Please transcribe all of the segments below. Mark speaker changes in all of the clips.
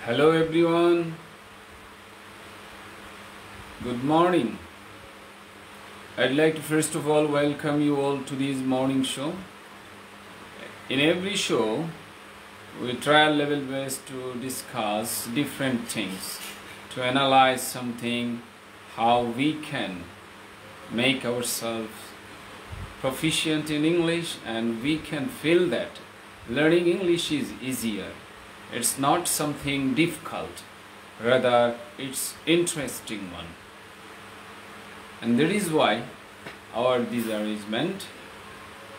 Speaker 1: Hello everyone, good morning. I'd like to first of all welcome you all to this morning show. In every show, we try our level best to discuss different things, to analyze something, how we can make ourselves proficient in English, and we can feel that learning English is easier. It's not something difficult, rather it's interesting one. And that is why our disarrangement.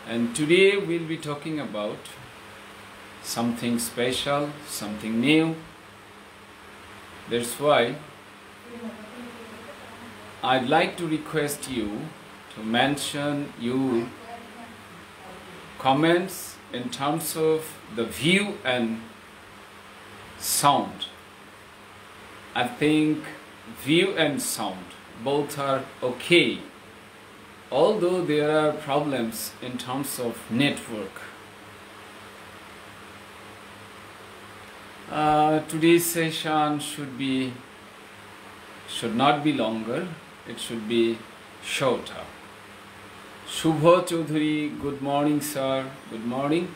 Speaker 1: And today we'll be talking about something special, something new. That's why I'd like to request you to mention your comments in terms of the view and sound. I think view and sound both are okay, although there are problems in terms of network. Today's session should not be longer, it should be shorter. Shubha Chaudhary, good morning sir, good morning.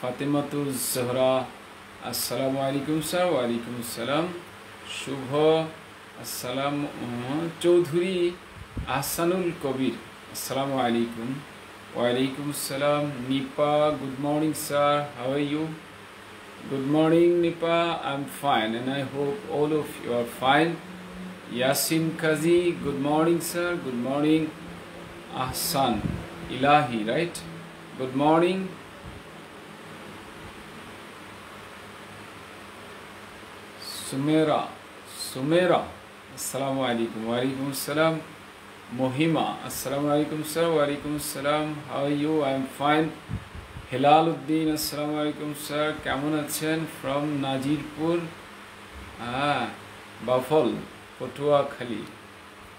Speaker 1: Fatimatul Zahra, Assalamu alaikum sir, wa alaikum assalam. Shubha, Assalam Chaudhary, Ahsanul Kabir, Assalamu alaikum, wa alaikum assalam. Nipa, good morning sir, how are you? Good morning Nipa, I'm fine and I hope all of you are fine. Yasin Kazi, good morning sir, good morning. Ahsan Ilahi, right? Good morning. Sumera, Assalamu alaikum, wa alaikum assalam. Mohima, Assalamu alaikum sir, wa alaikum assalam. How are you? I am fine. Hilaluddin, Assalamu alaikum sir. Kemon achen? From Najirpur, Bafal, Potua Khali.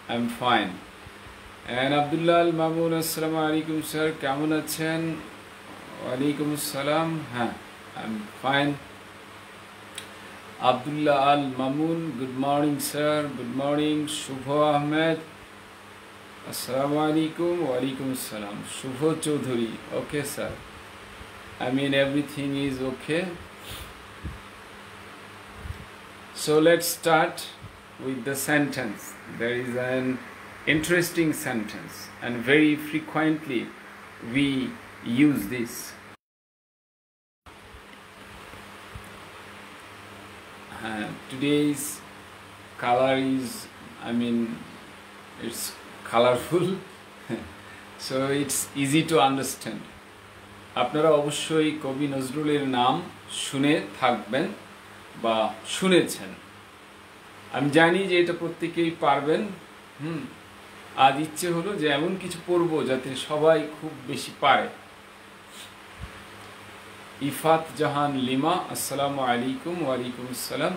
Speaker 1: I am fine. And Abdullah Al Mamun, Assalamu alaikum sir. Kemon achen? Wa alaikum assalam. I am fine. Abdullah Al Mamun, good morning sir, good morning. Shubha Ahmed, Assalamu alaikum, wa alaikum assalam. Shubha Chaudhary, okay sir. I mean everything is okay. So let's start with the sentence. There is an interesting sentence and very frequently we use this. Today's color is, it's colorful, so it's easy to understand. আপনারা অবশ্যই কবি নজরুলের নাম শুনে থাকবেন বা শুনেছেন। আমি জানি যে এটা প্রত্যেকেই পারবেন। আজ ইচ্ছে হলো যে এমন কিছু পড়ব যাতে সবাই খুব বেশি পারে। ইফাত জাহান লিমা, আসসালামু আলাইকুম, ওয়া আলাইকুম আসসালাম।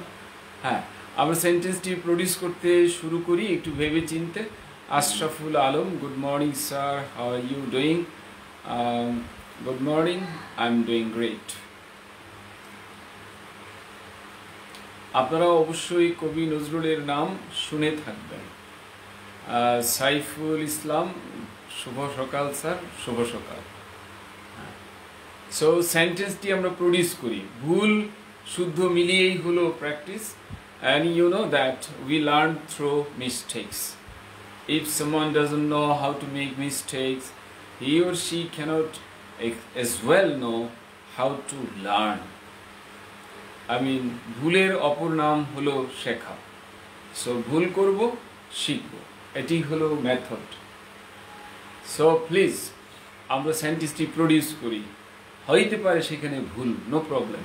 Speaker 1: আমরা সেন্টেন্সটি প্রডিউস করতে শুরু করি একটু ভেবে চিনতে। Ashraful Alam, good morning sir, how are you doing? Good morning, I am doing great. আপনারা অবশ্যই কবি নজরুলের নাম শুনে থাকবেন। সাইফুল ইসলাম, শুভ সকাল স্যার, শুভ সকাল। So সেন্টেন্সটি আমরা প্রডিউস করি, ভুল শুদ্ধ মিলিয়েই হলো practice, and you know that we learn through mistakes. If someone doesn't know how to make mistakes, he or she cannot as well know how to learn. ভুলের অপর নাম হলো শেখা। সো ভুল করব, শিখব, এটি হলো মেথড। সো প্লিজ আমরা সেন্টেন্সটি প্রডিউস করি, হইতে পারে সেখানে ভুল, নো প্রবলেম।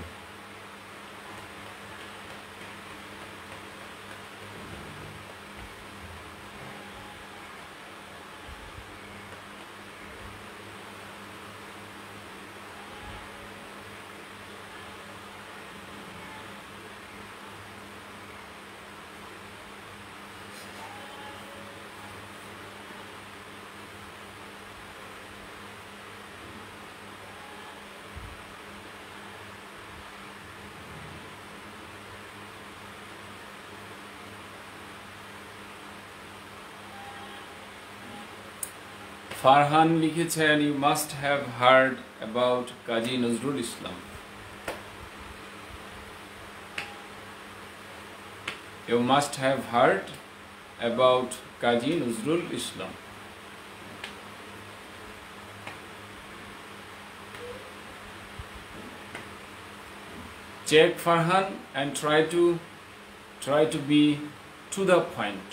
Speaker 1: ফারহান লিখেছেন, you must have heard about Kazi Nazrul Islam. You must have heard about Kazi Nazrul Islam. Check Farhan and try to be to the point.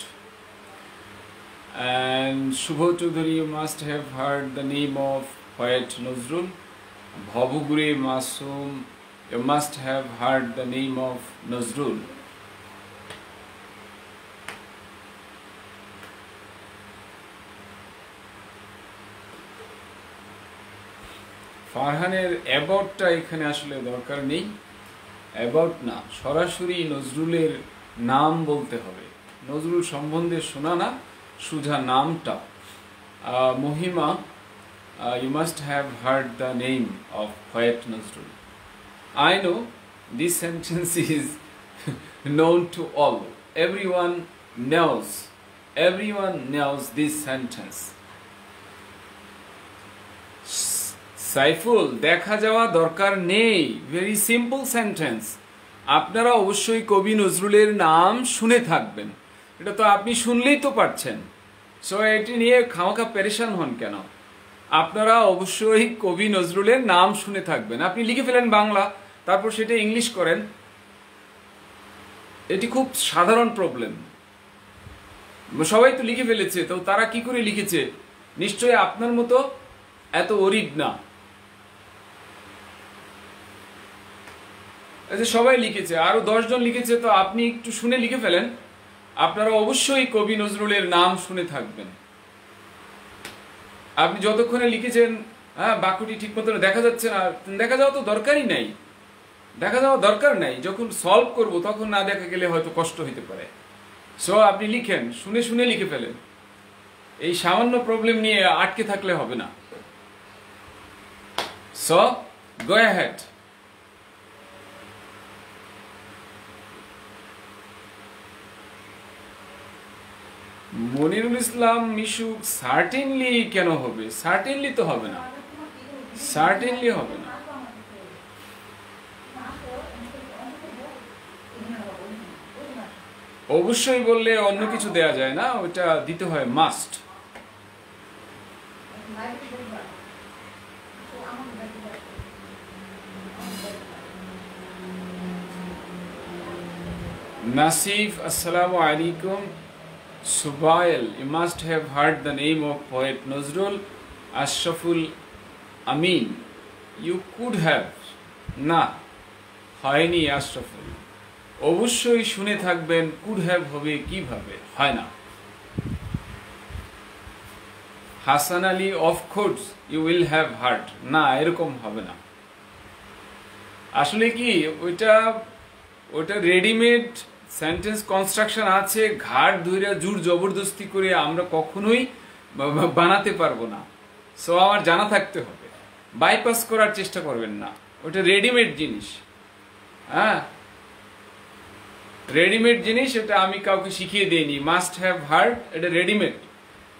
Speaker 1: And Shubho Chaudhary, you must have heard the name of poet Nazrul. Bhabugure Masoom, you must have heard the name of Nazrul. ফারহানের অ্যাবাউটটা এখানে আসলে দরকার নেই, about না, সরাসরি নজরুলের নাম বলতে হবে। নজরুল সম্বন্ধে শোনা না, সুজা নামটা। মহিমা, you must have heard the name of poet Nazrul. I know this sentence is known to all. Everyone knows this sentence. Saiful, দেখা যাওয়া দরকার নেই, ভেরি সিম্পল সেন্টেন্স। আপনারা অবশ্যই কবি নজরুলের নাম শুনে থাকবেন, এটা তো আপনি শুনলেই তো পারছেন। সো এটি নিয়ে খামাখা পেরেশান হন কেন? আপনারা অবশ্যই কবি নজরুলের নাম শুনে থাকবেন। আপনি লিখে ফেলেন বাংলা, তারপর সেটা ইংলিশ করেন, এটি খুব সাধারণ প্রবলেম। সবাই তো লিখে ফেলেছে, তো তারা কি করে লিখেছে? নিশ্চয়ই আপনার মতো এত অরিড না। সবাই লিখেছে, আরো 10 জন লিখেছে, তো আপনি একটু শুনে লিখে ফেলেন। আপনারা অবশ্যই কবি নজরুলের নাম শুনে থাকবেন। আপনি যতক্ষণে লিখেছেন বাক্যটি ঠিক মতো দেখা যাচ্ছে না, দেখা যাওয়া তো দরকারই নাই, দেখা যাওয়া দরকার নাই। যখন সলভ করব তখন না দেখা গেলে হয়তো কষ্ট হইতে পারে। সো আপনি লিখেন, শুনে শুনে লিখে ফেলেন। এই সামান্য প্রবলেম নিয়ে আটকে থাকলে হবে না। So go ahead. Manirul Islam Mishuk, certainly কেন হবে? সার্টেনলি তো হবে না, সার্টেনলি হবে না। অবশ্যই বললে অন্য কিছু দেয়া যায় না, ওটা দিতে হয় মাস্ট। নাসিফ, আসসালামু আলাইকুম। Subail, you must have heard the name of poet Nazrul. Ashraful Amin, you could have. না, হয়নি আশরাফুল। অবশ্যই শুনে থাকবেন, could have হবে কিভাবে? হয় না। Hasan Ali, of course you will have heard. না, এরকম হবে না। আসলে কি ওইটা রেডিমেড সেন্টেন্স কনস্ট্রাকশন আছে, ঘাট ধরে জোর জবরদস্তি করে আমরা কখনোই বানাতে পারবো না। সো আমার জানা থাকতে হবে, বাইপাস করার চেষ্টা করবেন না। ওটা রেডিমেড জিনিস, হ্যাঁ, রেডিমেড জিনিস। এটা আমি কাউকে শিখিয়ে দিইনি। মাস্ট হ্যাভ হার্ড, এটা রেডিমেড,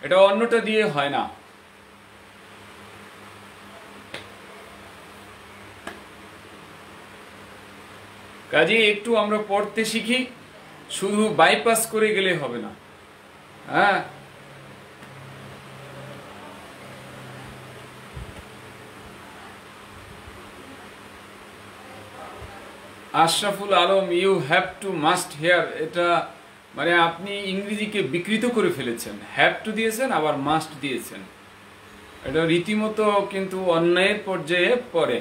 Speaker 1: এটা অন্যটা দিয়ে হয় না। কাজে একটু আমরা পড়তে শিখি, শুধু বাইপাস করে গেলে হবে না। হ্যাঁ, Ashraful Alam, you have to must hear, এটা মানে আপনি ইংরেজিকে বিকৃত করে ফেলেছেন। হ্যাভ টু দিয়েছেন, আবার মাস্ট দিয়েছেন, এটা রীতিমতো কিন্তু অন্যায়ের পর্যায়ে পড়ে।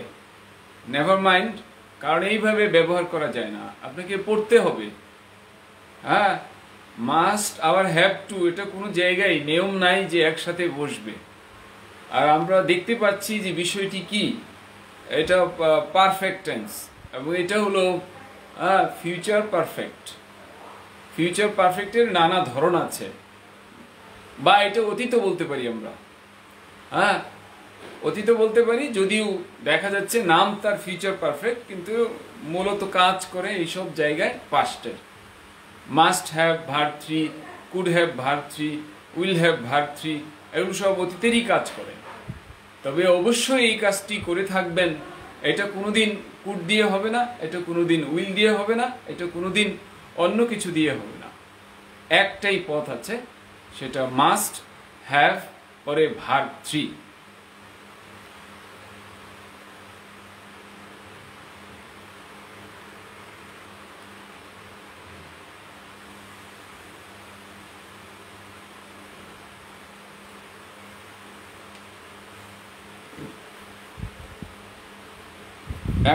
Speaker 1: নেভার মাইন্ড, কারণ এইভাবে ব্যবহার করা যায় না, আপনাকে পড়তে হবে। হ্যাঁ, মাস্ট আবার হ্যাভ টু, এটা কোনো জায়গায় নিয়ম নাই যে একসাথে বসবে। আর আমরা দেখতে পাচ্ছি যে বিষয়টি কি, এটা পারফেক্ট টেন্স, এবং এটা হলো ফিউচার পারফেক্ট। ফিউচার পারফেক্টের নানা ধরন আছে, বা এটা অতীত বলতে পারি আমরা। হ্যাঁ, অতীত বলতে পারি, যদিও দেখা যাচ্ছে নাম তার ফিউচার পারফেক্ট, কিন্তু মূলত কাজ করে এইসব জায়গায় পাস্টের। Must have verb 3, could have verb 3, will have verb 3, এগুলো সব অতীতেরই কাজ করে। তবে অবশ্যই এই কাজটি করে থাকবেন। এটা কোনোদিন কুড দিয়ে হবে না, এটা কোনোদিন উইল দিয়ে হবে না, এটা কোনোদিন অন্য কিছু দিয়ে হবে না। একটাই পথ আছে, সেটা মাস্ট হ্যাভ পরে ভার্ব 3।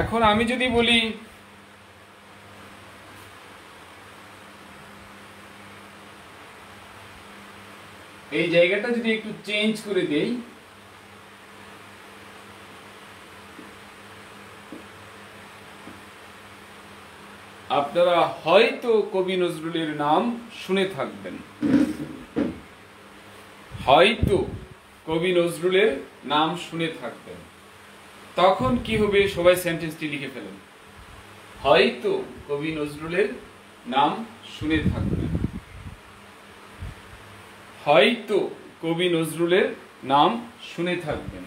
Speaker 1: এখন আমি যদি বলি এই জায়গাটা যদি একটু চেঞ্জ করে দেই, আপনারা হয়তো কবি নজরুলের নাম শুনে থাকবেন। হয়তো কবি নজরুলের নাম শুনে থাকবেন। তখন কি হবে? সবাই সেন্টেন্সটি লিখে ফেলেন। হয়তো কবি নজরুলের নাম শুনে থাকবেন। হয়তো কবি নজরুলের নাম শুনে থাকবেন।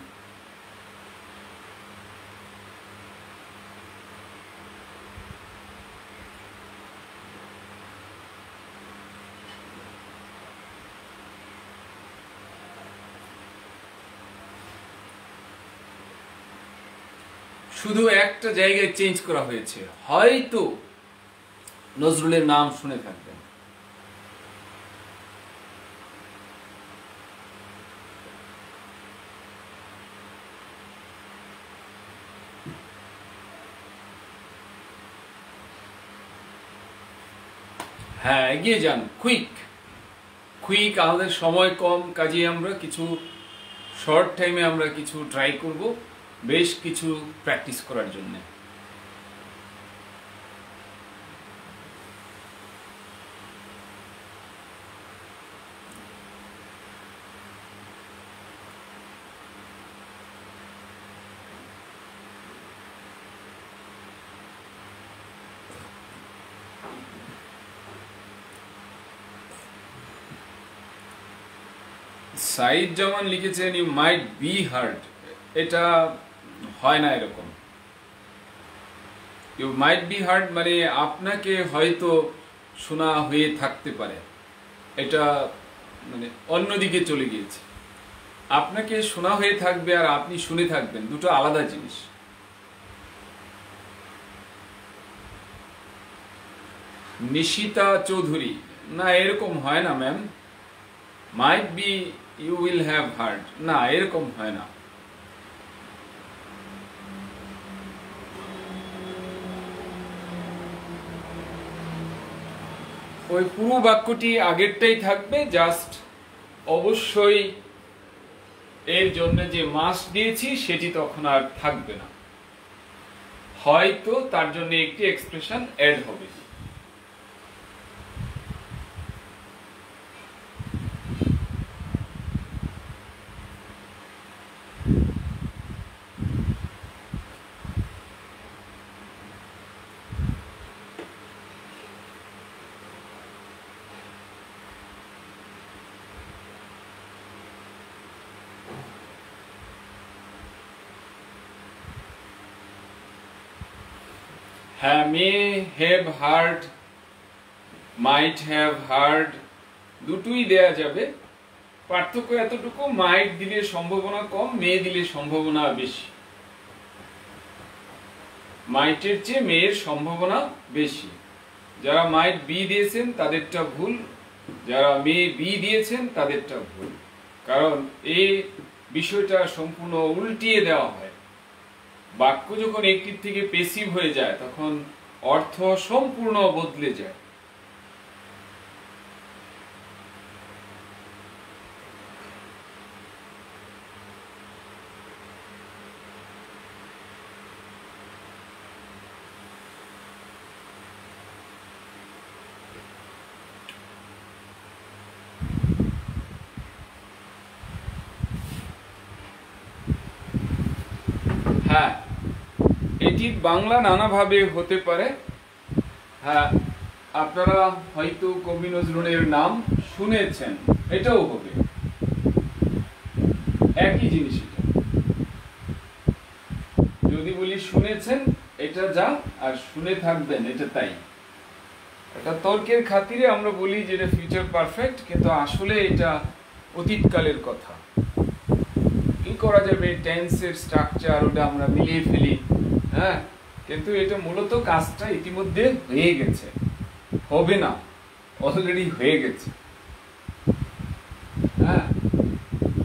Speaker 1: শুধু একটা জায়গায় চেঞ্জ করা হয়েছে, হয়তো নজরুলের নাম শুনে থাকবেন। হ্যাঁ, এগিয়ে যান, কুইক কুইক। আমাদের সময় কম, কাজে আমরা কিছু শর্ট টাইমে আমরা কিছু ট্রাই করব, বেশ কিছু প্র্যাকটিস করার জন্য। সাইদ জামান লিখেছেন ইউ মাইট বি হার্ড। এটা হয় না এরকম। ইউ মাইট বি হার্ড মানে আপনাকে হয়তো শোনা হয়ে থাকতে পারে, এটা মানে অন্যদিকে চলে গিয়েছে। আপনাকে শোনা হয়ে থাকবে আর আপনি শুনে থাকবেন, দুটো আলাদা জিনিস। নিশিতা চৌধুরী, না এরকম হয় না ma'am. Might be you will have hard, না এরকম হয় না। ওই পুরো বাক্যটি আগেরটাই থাকবে, জাস্ট অবশ্যই এর জন্য যে মাস্ট দিয়েছি সেটি তখন আর থাকবে না। হয়তো তার জন্য একটি এক্সপ্রেশন অ্যাড হবে। হ্যাঁ, may have heard, might have heard দুটোই দেয়া যাবে। পার্থক্য এতটুকু, মাইট দিলে সম্ভাবনা কম, মে দিলে সম্ভাবনা বেশি। মাইটের চেয়ে মেয়ের সম্ভাবনা বেশি। যারা মাইট বি দিয়েছেন তাদেরটা ভুল, যারা মে বি দিয়েছেন তাদেরটা ভুল। কারণ এই বিষয়টা সম্পূর্ণ উল্টিয়ে দেওয়া হয়। বাক্য যখন একটির থেকে পেসিভ হয়ে যায় তখন অর্থ সম্পূর্ণ বদলে যায়। হ্যাঁ, এটির বাংলা নানাভাবে হতে পারে। হ্যাঁ, আপনারা হয়তো কবি নজরুলের নাম শুনেছেন, এটাও হবে। একই জিনিস। এটা যদি বলি শুনেছেন এটা যা, আর শুনে থাকবেন এটা তাই। এটা তর্কের খাতিরে আমরা বলি যে এটা ফিউচার পারফেক্ট, কিন্তু আসলে এটা অতীতকালের কথা। কি করা যাবে, টেন্সের স্ট্রাকচার ওটা আমরা মিলিয়ে ফেলি, হ্যাঁ, কিন্তু এটা মূলত কাজটা ইতিমধ্যে হয়ে গেছে, হবে না, অলরেডি হয়ে গেছে। হ্যাঁ,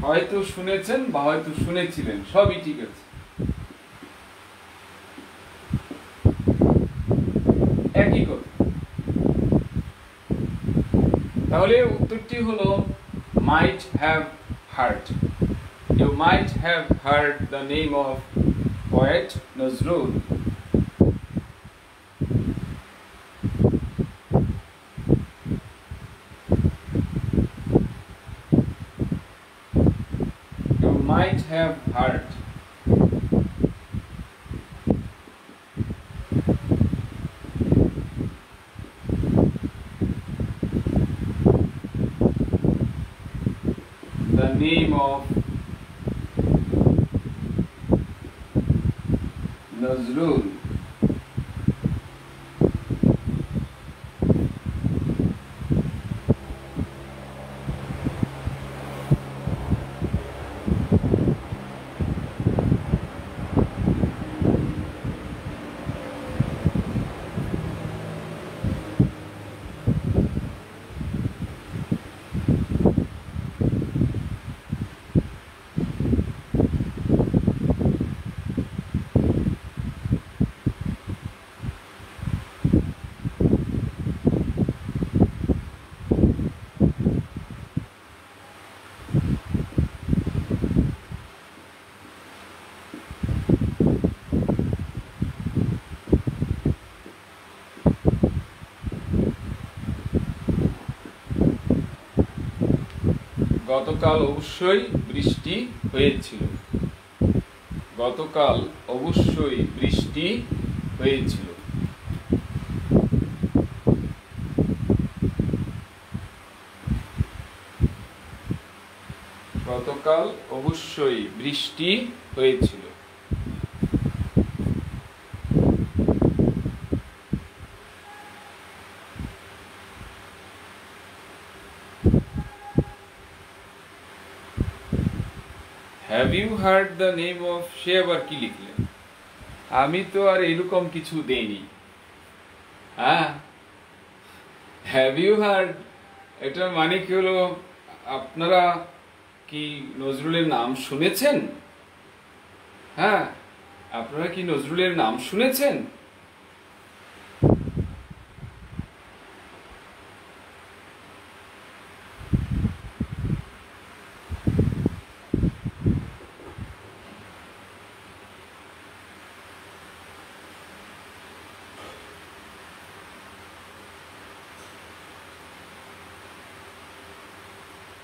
Speaker 1: হয়তো শুনেছেন বা হয়তো শুনেছিলেন, সবই ঠিক আছে, একই কথা। তাহলে উত্তরটি হলো might have heard. You might have heard the name of poet Nazrul. You might have heard. The name of Nazrul. গতকাল অবশ্যই বৃষ্টি হয়েছিল। গতকাল অবশ্যই বৃষ্টি হয়েছিল। গতকাল অবশ্যই বৃষ্টি হয়েছিল। Have you heard the name of, সে আবার কি লিখলেন? আমি তো আর এরকম কিছু দেইনি। হ্যাঁ, হ্যাভ ইউ হার্ড এটার মানে কি হলো, আপনারা কি নজরুলের নাম শুনেছেন? হ্যাঁ, আপনারা কি নজরুলের নাম শুনেছেন?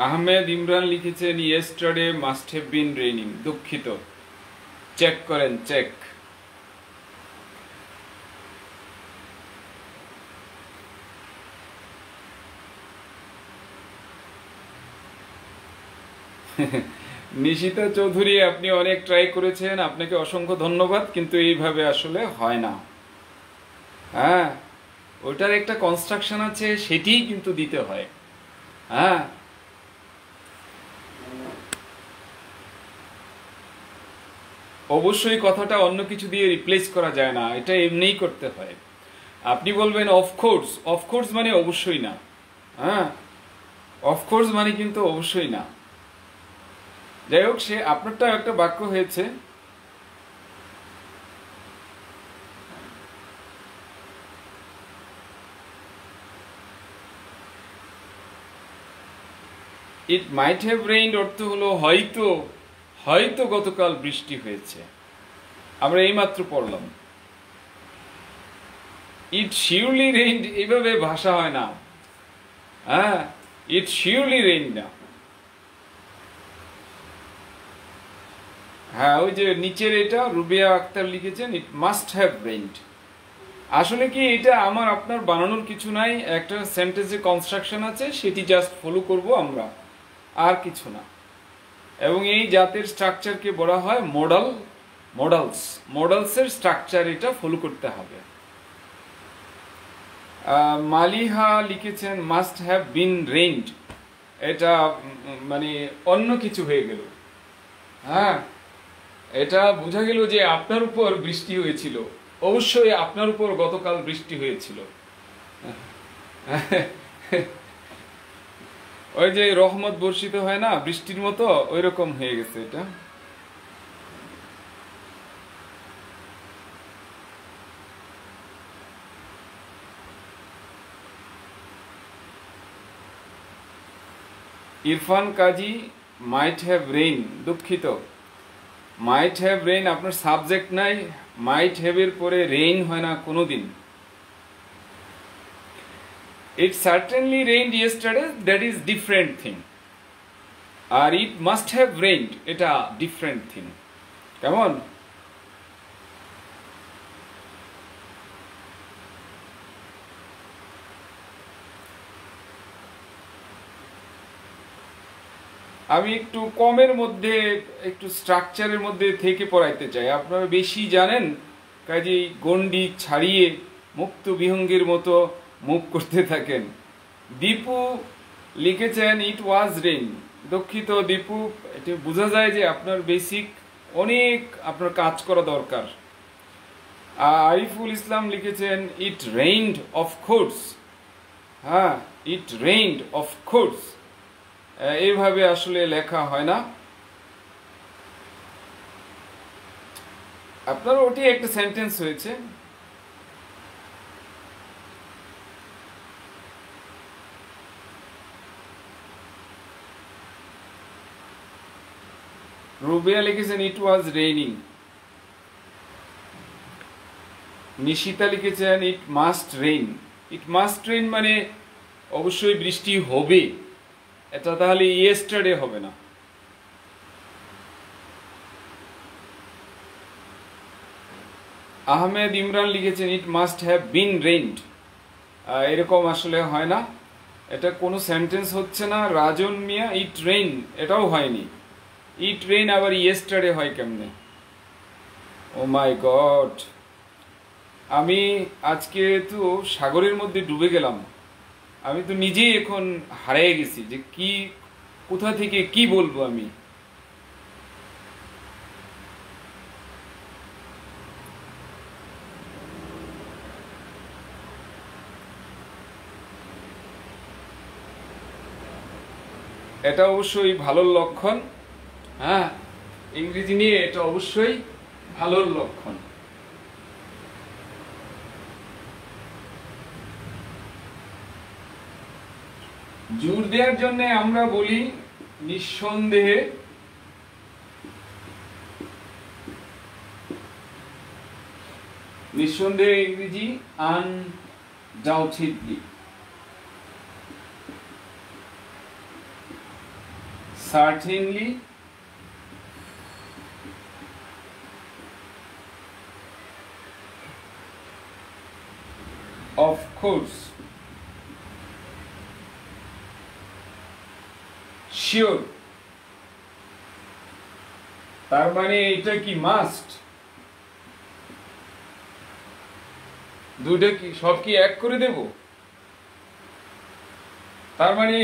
Speaker 1: আহমেদ ইমরান লিখেছেন yesterday must have been raining. দুঃখিত, চেক করেন, চেক। নিশিতা চৌধুরী, আপনি অনেক ট্রাই করেছেন, আপনাকে অসংখ্য ধন্যবাদ, কিন্তু এইভাবে আসলে হয় না। হ্যাঁ, ওটার একটা কনস্ট্রাকশন আছে, সেটিই কিন্তু দিতে হয়। হ্যাঁ, অবশ্যই কথাটা অন্য কিছু দিয়ে রিপ্লেস করা যায় না, এটা এমনিই করতে হয়। আপনি বলবেন অফকোর্স, অফকোর্স মানে অবশ্যই না। হ্যাঁ, অফকোর্স মানে কিন্তু অবশ্যই না। যাই হোক, সে আপনারটা একটা বাক্য হয়েছে। ইট মাইট হ্যাভ রেইনড অর্থ হলো হয়তো, হয়তো গতকাল বৃষ্টি হয়েছে। আমরা এইমাত্র পড়লাম। ইট শিওরলি রেইনড, এইভাবে ভাষা হয় না। হ্যাঁ, ইট শিওরলি রেইনড না। হ্যাঁ, ওই যে নিচের এটা রুবিয়া আক্তার লিখেছেন ইট মাস্ট হ্যাভ রেইনড। আসলে কি এটা আমার আপনার বানানোর কিছু নাই, একটা সেন্টেন্সে কনস্ট্রাকশন আছে, সেটি জাস্ট ফলো করব আমরা, আর কিছু না। এবং এই জাতের স্ট্রাকচারকে বলা হয় মডেলসের স্ট্রাকচার এটা ফলো করতে হবে। মালিহা লিখেছেন মাস্ট হ্যাভ বিন রেইনড, এটা মানে অন্য কিছু হয়ে গেল। হ্যাঁ, এটা বোঝা গেল যে আপনার উপর বৃষ্টি হয়েছিল, অবশ্যই আপনার উপর গতকাল বৃষ্টি হয়েছিল। ওই যে রহমত বর্ষিত হয় না বৃষ্টির মতো, ওই রকম হয়ে গেছে এটা। ইরফান কাজী মাইট হ্যাভ রেইন, দুঃখিত, মাইট হ্যাভ রেইন আপনার সাবজেক্ট নাই, মাইট হ্যাভ এর পরে রেইন হয় না কোনোদিন। It certainly rained yesterday, that is different thing. R it must have rained, এটা different thing. কেমন? আমি একটু কমের মধ্যে, একটু স্ট্রাকচারের মধ্যে থেকে পড়াইতে চাই। আপনারা বেশি জানেন, কাজেই গণ্ডি ছাড়িয়ে মুক্ত বিহঙ্গের মতো মুভ করতে থাকেন। দীপু লিখেছেন ইট ওয়াজ রেইন, দুঃখিত দীপু, এটা বোঝা যায় যে আপনার বেসিক অনেক আপনার কাজ করা দরকার। আরিফুল ইসলাম লিখেছেন ইট রেইনড অফ কোর্স, হ্যাঁ ইট রেইনড অফ কোর্স, এইভাবে আসলে লেখা হয় না। আপনার ওটি একটা সেন্টেন্স হয়েছে। রুবিয়া লিখেছেন ইট ওয়াজ রেইনিং। নিশিতা লিখেছেন it must rain. It must rain মানে অবশ্যই বৃষ্টি হবে, এটা তাহলে ইয়েস্টারডে হবে না। আহমেদ ইমরান লিখেছেন it must have been rained, এরকম আসলে হয় না, এটা কোনো সেন্টেন্স হচ্ছে না। রাজন মিয়া ইট রেইন, এটাও হয়নি। ইট রেইন আবার ইয়েস্টারডে হয় কেমনে? ও মাই গড, আমি আজকে তো সাগরের মধ্যে ডুবে গেলাম, আমি তো নিজেই এখন হারিয়ে গেছি যে কি কোথা থেকে কি বলবো আমি। এটা অবশ্যই ভালো লক্ষণ, হ্যাঁ ইংরেজি নিয়ে এটা অবশ্যই ভালো লক্ষণ। জোর দেওয়ার জন্য আমরা বলি নিঃসন্দেহে, নিঃসন্দেহে ইংরেজি undoubtedly, certainly, of course, sure, তার মানে এটা কি মাস্ট? দুটো কি সব কি এক করে দেব? তার মানে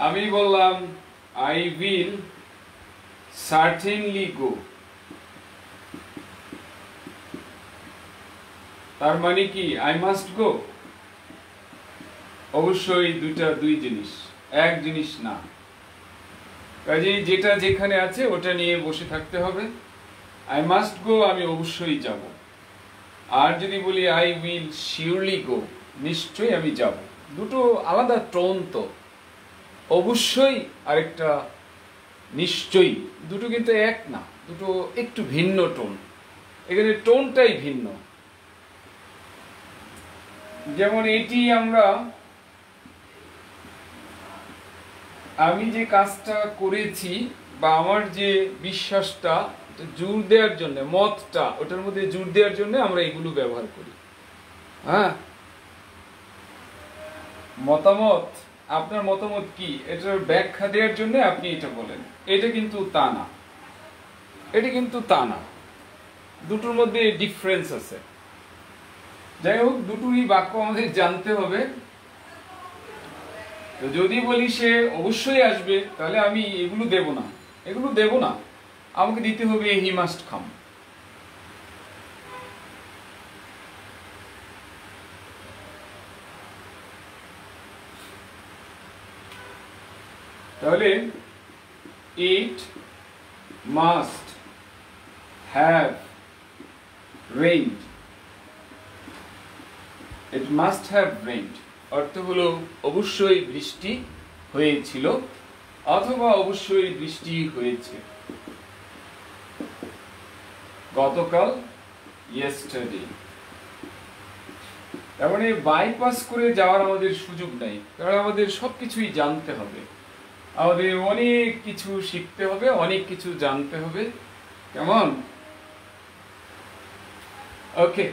Speaker 1: আমি বললাম আই উইল সার্টেনলি গো, তার মানে কি আই মাস্ট গো? অবশ্যই দুই জিনিস, এক জিনিস না। কাজেই যেটা যেখানে আছে ওটা নিয়ে বসে থাকতে হবে। আই মাস্ট গো, আমি অবশ্যই যাব। আর যদি বলি আই উইল শিওরলি গো, নিশ্চয়ই আমি যাব, দুটো আলাদা টোন তো। অবশ্যই আরেকটা নিশ্চয়ই, দুটো কিন্তু এক না, দুটো একটু ভিন্ন টোন, এখানে টোনটাই ভিন্ন। যেমন এটি আমি যে কাজটা করেছি বা আমার যে বিশ্বাসটা জোর দেওয়ার জন্য, মতটা ওটার মধ্যে জোর দেওয়ার জন্য আমরা এগুলো ব্যবহার করি। হ্যাঁ, মতামত আপনার মতামত কি এটার ব্যাখ্যা দেওয়ার জন্য আপনি এটা বলেন। এটা কিন্তু তা না, এটা কিন্তু তা না, দুটোর মধ্যে ডিফারেন্স আছে। যাই হোক, দুটোই বাক্য আমাদের জানতে হবে। তো যদি বলি সে অবশ্যই আসবে, তাহলে আমি এগুলো দেব না, এগুলো দেব না, আমাকে দিতে হবে হি মাস্ট কাম। তাহলে it must have rained, it must have rained অর্থ হলো অবশ্যই বৃষ্টি হয়েছিল অথবা অবশ্যই বৃষ্টি হয়েছে। গতকাল yesterday। তার মানে বাইপাস করে যাওয়ার আমাদের সুযোগ নাই, কারণ আমাদের সবকিছুই জানতে হবে, আমাদের অনেক কিছু শিখতে হবে, অনেক কিছু জানতে হবে। কেমন? ওকে,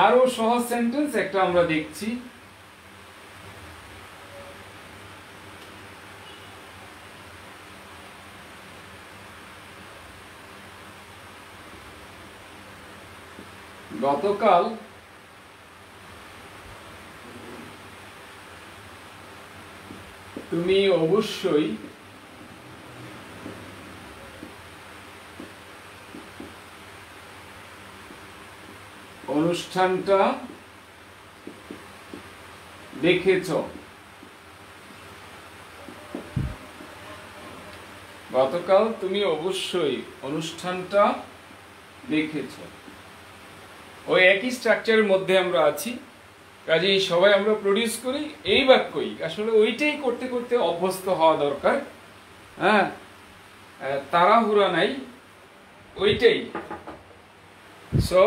Speaker 1: আরো সহজ সেন্টেন্স একটা আমরা দেখছি। গতকাল তুমি অবশ্যই অনুষ্ঠানটা দেখেছ। গতকাল তুমি অবশ্যই অনুষ্ঠানটা দেখেছ। ওই একই স্ট্রাকচারের মধ্যে আমরা আছি, কাজেই সবাই আমরা প্রডিউস করি এই বাক্যই। আসলে ওইটাই করতে করতে অভ্যস্ত হওয়া দরকার। হ্যাঁ, তাড়াহুড়া নাই, ওইটাই। সো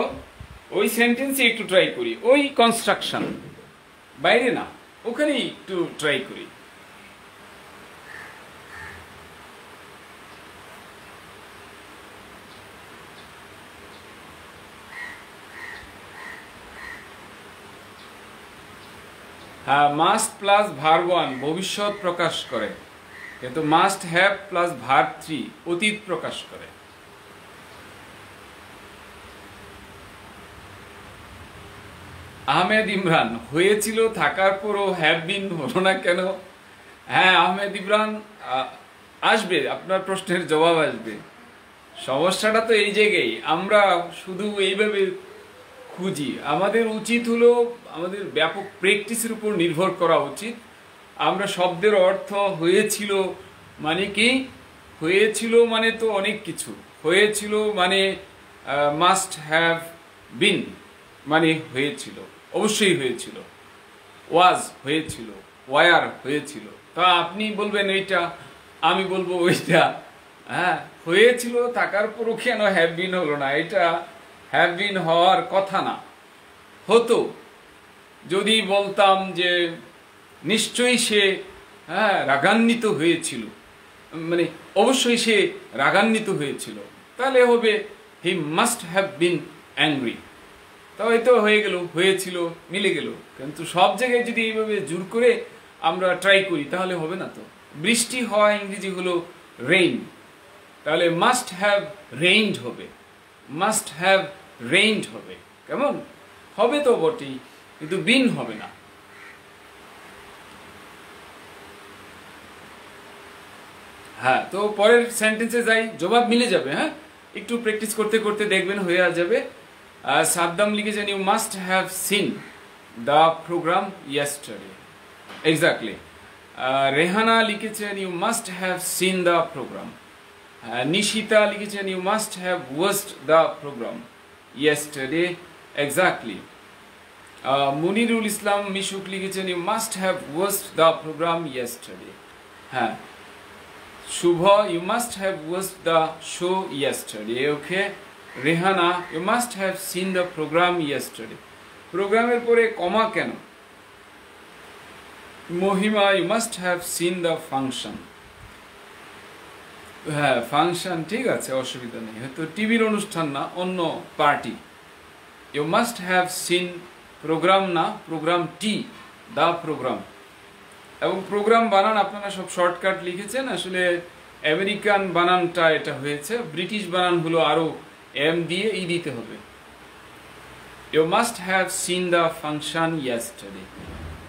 Speaker 1: ওই সেন্টেন্সে একটু ট্রাই করি, ওই কনস্ট্রাকশন, বাইরে না, ওখানেই একটু ট্রাই করি। হ্যাঁ, মাস্ট প্লাস ভার্ব ওয়ান ভবিষ্যৎ প্রকাশ করে, কিন্তু must have plus verb three অতীত প্রকাশ করে। আহমেদ ইমরান হয়েছিল, থাকার পরও হ্যাভ বিন হলো না কেন? হ্যাঁ আহমেদ ইমরান, আসবে, আপনার প্রশ্নের জবাব আসবে। সমস্যাটা তো এই জায়গায়, আমরা শুধু এইভাবে খুঁজি। আমাদের উচিত হলো আমাদের ব্যাপক প্র্যাকটিসের উপর নির্ভর করা উচিত। আমরা শব্দের অর্থ হয়েছিল মানে কি, হয়েছিল মানে তো অনেক কিছু। হয়েছিল মানে মাস্ট হ্যাভ বিন মানে হয়েছিল, অবশ্যই হয়েছিল। ওয়াজ হয়েছিল, ওয়ার হয়েছিল। তা আপনি বলবেন এইটা, আমি বলবো ওইটা। হ্যাঁ, হয়েছিল থাকার পরও কেন হ্যাভ বিন হলো না? এটা হ্যাভ বিন হওয়ার কথা না। হতো যদি বলতাম যে নিশ্চয়ই সে রাগান্বিত হয়েছিল, মানে অবশ্যই সে রাগান্বিত হয়েছিল, তাহলে হবে he must have been angry. তাই তো হয়ে গেল, হয়েছিল, মিলে গেল। কিন্তু সব জায়গায় যদি এইভাবে জোর করে আমরা ট্রাই করি তাহলে হবে না তো। বৃষ্টি হওয়া ইংরেজি হলো রেইন, তাহলে মাস্ট হ্যাভ রেইনড হবে, মাস্ট হ্যাভ রেইনড হবে। কেমন হবে? তো বটেই, কিন্তু বিন হবে না। হ্যাঁ, তো পরের সেন্টেন্সে যাই, জবাব মিলে যাবে। হ্যাঁ, একটু প্র্যাকটিস করতে করতে দেখবেন হয়ে যাবে। সাদ্দাম লিখেছেন you must have seen the programme yesterday. Exactly. Rehana লিখেছেন you must have seen the programme. Nishita লিখেছেন you must have watched the programme yesterday. Exactly. Munirul Islam Mishuk লিখেছেন you must have watched the programme yesterday. হ্যাঁ, Shubho you must have watched the show yesterday. Okay. Rehana you must have seen the programme yesterday. প্রোগ্রামের পরে comma কেন? Mahima you must have seen the function. হ্যাঁ, function ঠিক আছে, অসুবিধা নেই, হয়তো টিভির অনুষ্ঠান না, অন্য party. You must have seen programme না, প্রোগ্রাম টি, দ্য প্রোগ্রাম। এবং প্রোগ্রাম বানান আপনারা সব শর্টকাট লিখেছেন, আসলে আমেরিকান বানানটা এটা হয়েছে, ব্রিটিশ বানান হলো আরো এম দিয়ে ই দিতে হবে। You must have seen the function yesterday.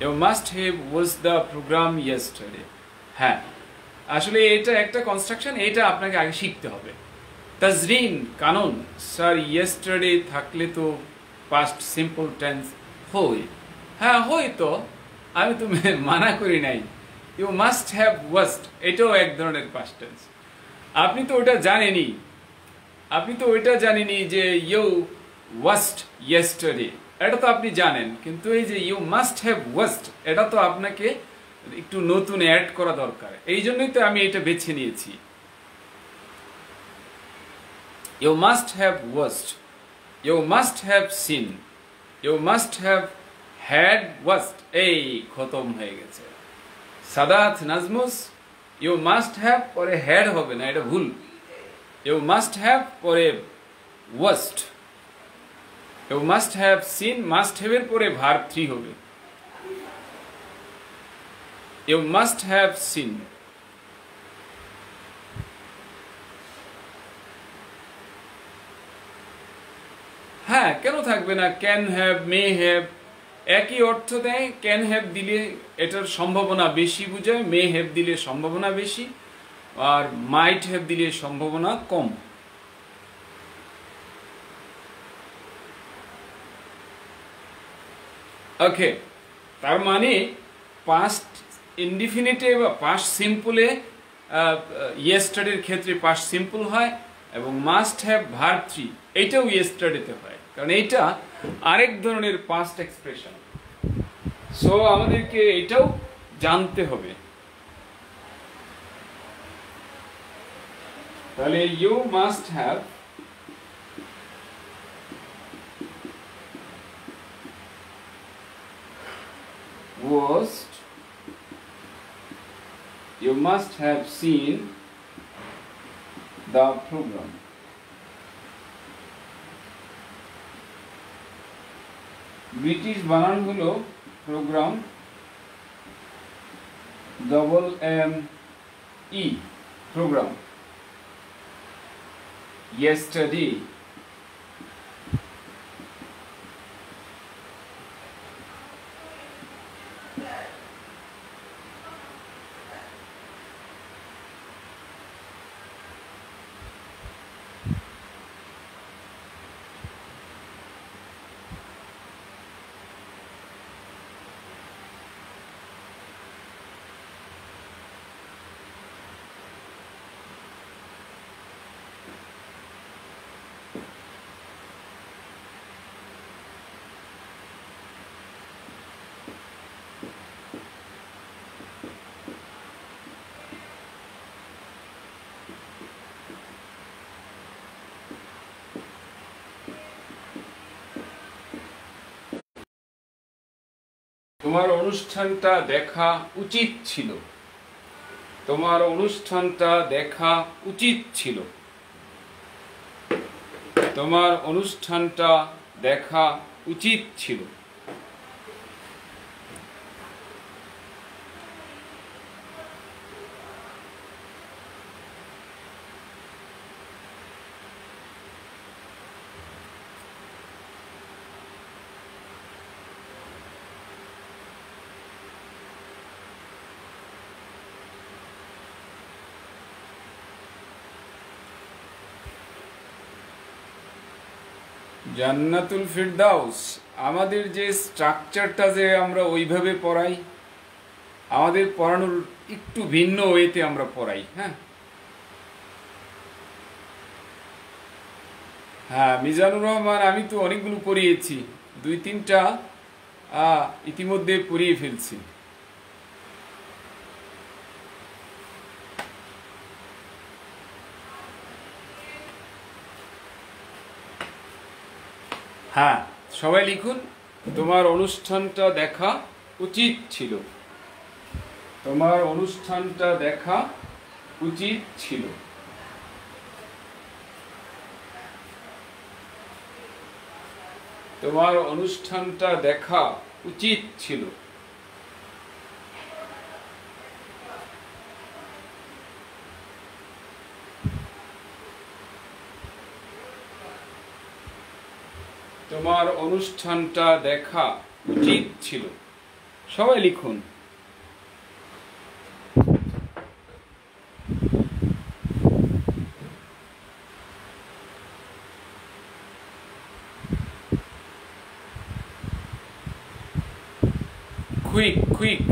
Speaker 1: You must have watched the program yesterday. হ্যাঁ, আসলে এটা একটা কনস্ট্রাকশন, এটা আপনাকে আগে শিখতে হবে। তাজরিন কানুন স্যার, ইয়েস্টারডে থাকলে তো পাস্ট সিম্পল টেন্স হয়। হ্যাঁ হয় তো, আমি তো মানা করি নাই। ইউ মাস্ট হ্যাভ ওয়াচড, এটাও এক ধরনের পাস্ট টেন্স। আপনি তো ওটা জানেনই, যে ইউ ওয়াচড ইয়েস্টারডে, এটা তো আপনি জানেন, কিন্তু এই যে ইউ মাস্ট হ্যাভ ওয়াচড, এটা তো আপনাকে একটু নতুন অ্যাড করা দরকার। এই জন্যই তো আমি এটা বেছে নিয়েছি। You must have watched, you must have seen, you must have had watched, এই খতম হয়ে গেছে। Saadat Najmus, you must have পরে had হবে না, এটা ভুল। You must have পরে watched, you must have seen, must have এর পরে verb 3 হবে। You must have seen, হ্যাঁ কেন থাকবে না, ক্যান হ্যাভ, মে হ্যাভ একই অর্থ দেয়। ক্যান হ্যাভ দিলে এটার সম্ভাবনা বেশি বোঝায়, মে হ্যাভ দিলে সম্ভাবনা বেশি, আর মাইট হ্যাভ দিলে সম্ভাবনা কম। ওকে, তার মানে পাস্ট ইনডিফিনিটে বা পাস্ট সিম্পলে ইয়েস্টারডের ক্ষেত্রে পাস্ট সিম্পল হয়, এবং মাস্ট হ্যাভ ভার্ব 3 এইটাও ইয়েস্টারডেতে হয়, কারণ এইটা আরেক ধরনের পাস্ট এক্সপ্রেশন। সো আমাদেরকে এটাও জানতে হবে। তাহলে you must have watched, you must have seen the program. British বানান হলো programme, double M E, programme. yesterday, তোমার অনুষ্ঠানটা দেখা উচিত ছিল, তোমার অনুষ্ঠানটা দেখা উচিত ছিল, তোমার অনুষ্ঠানটা দেখা উচিত ছিল। জান্নাতুল ফিরদাউস, আমাদের যে স্ট্রাকচারটা যে আমরা ওইভাবে পড়াই, আমাদের পড়ানোর একটু ভিন্ন ওয়েতে আমরা পড়াই। হ্যাঁ মিজানুর রহমান, আমি তো অনেকগুলো পড়িয়েছি, 2-3টা ইতিমধ্যে পড়িয়ে ফেলছি। হ্যাঁ সবাই লিখুন, তোমার অনুষ্ঠানটা দেখা উচিত ছিল, তোমার অনুষ্ঠানটা দেখা উচিত ছিল। তোমার অনুষ্ঠানটা দেখা উচিত ছিল। তোমার অনুষ্ঠানটা দেখা উচিত ছিল। সবাই লিখুন। Quick quick.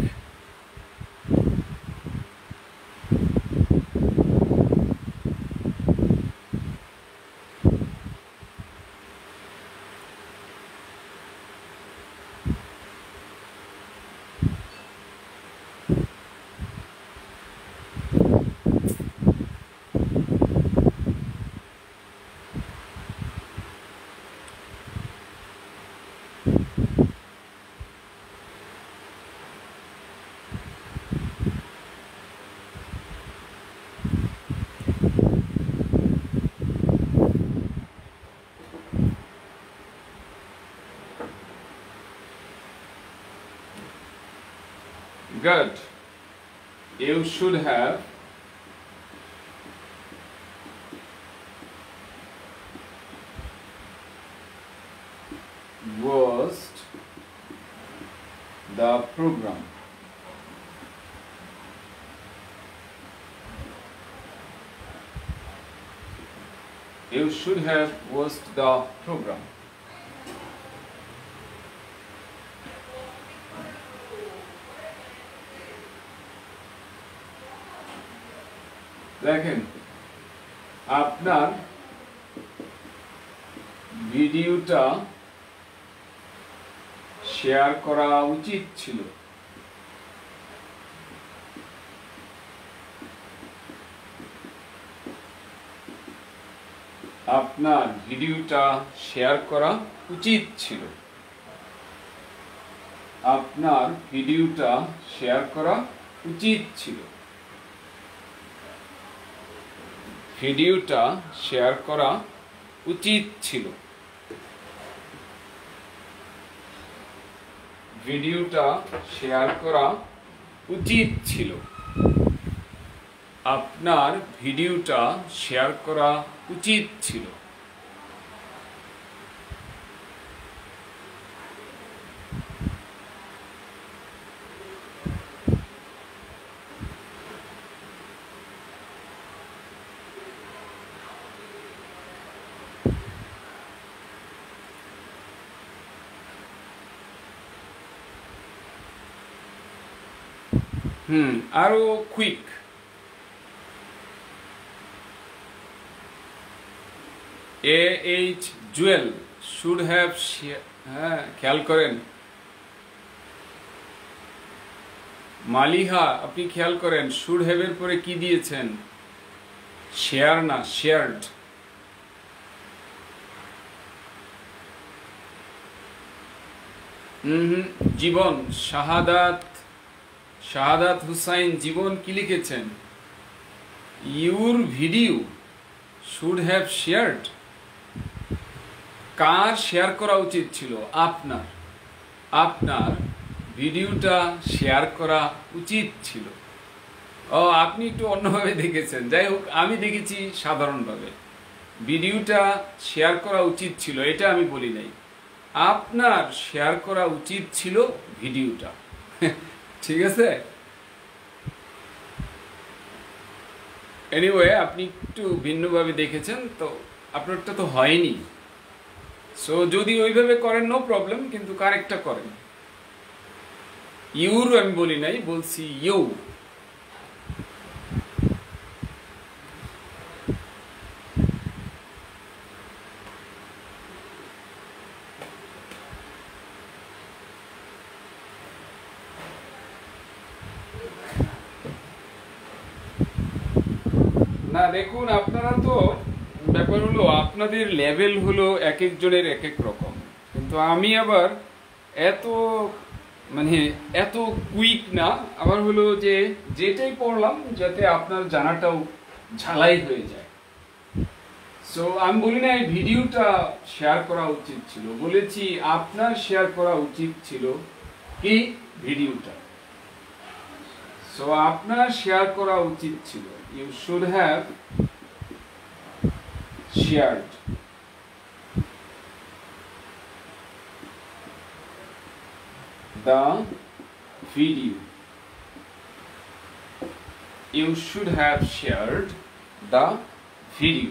Speaker 1: Good. You should have watched the program. You should have watched the program. দেখেন, আপনার ভিডিওটা শেয়ার করা উচিত ছিল। আপনার ভিডিওটা শেয়ার করা উচিত ছিল। আপনার ভিডিওটা শেয়ার করা উচিত ছিল। ভিডিওটা শেয়ার করা উচিত ছিল। ভিডিওটা শেয়ার করা উচিত ছিল। আপনার ভিডিওটা শেয়ার করা উচিত ছিল। আরো quick. A.H. Jewel should have খেয়াল করেন। মালিহা, আপনি খেয়াল করেন should have এর পরে কি দিয়েছেন? শেয়ার না, শেয়ার্ড। জীবন, শাহাদাত হুসাইন জীবন কি লিখেছেন? Your video should have shared. Car share করা উচিত ছিল? আপনার। আপনার ভিডিওটা শেয়ার করা উচিত ছিল। ও, আপনি একটু অন্যভাবে দেখেছেন। যাই হোক, আমি দেখেছি সাধারণভাবে। ভিডিওটা শেয়ার করা উচিত ছিল, এটা আমি বলি নাই। আপনার শেয়ার করা উচিত ছিল ভিডিওটা। ঠিক আছে? এনিওয়ে, আপনি একটু ভিন্নভাবে দেখেছেন, তো আপনারটা তো হয়নি। সো যদি ওইভাবে করেন নো প্রবলেম, কিন্তু কারেক্টটা করেন। ইউর আমি বলি নাই, বলছি ইউ। না, দেখুন, আপনারা তো ব্যাপার হলো আপনাদের লেভেল হলো এক একজনের এক এক রকম, কিন্তু আমি আবার এত কুইক না। আবার হলো যে যেটাই পড়লাম যাতে আপনার জানাটাও ঝালাই হয়ে যায়। সো আমি বলি না এই ভিডিওটা শেয়ার করা উচিত ছিল, বলেছি আপনার শেয়ার করা উচিত ছিল কি ভিডিওটা। সো আপনার শেয়ার করা উচিত ছিল। You should have shared. the video. You should have shared the video.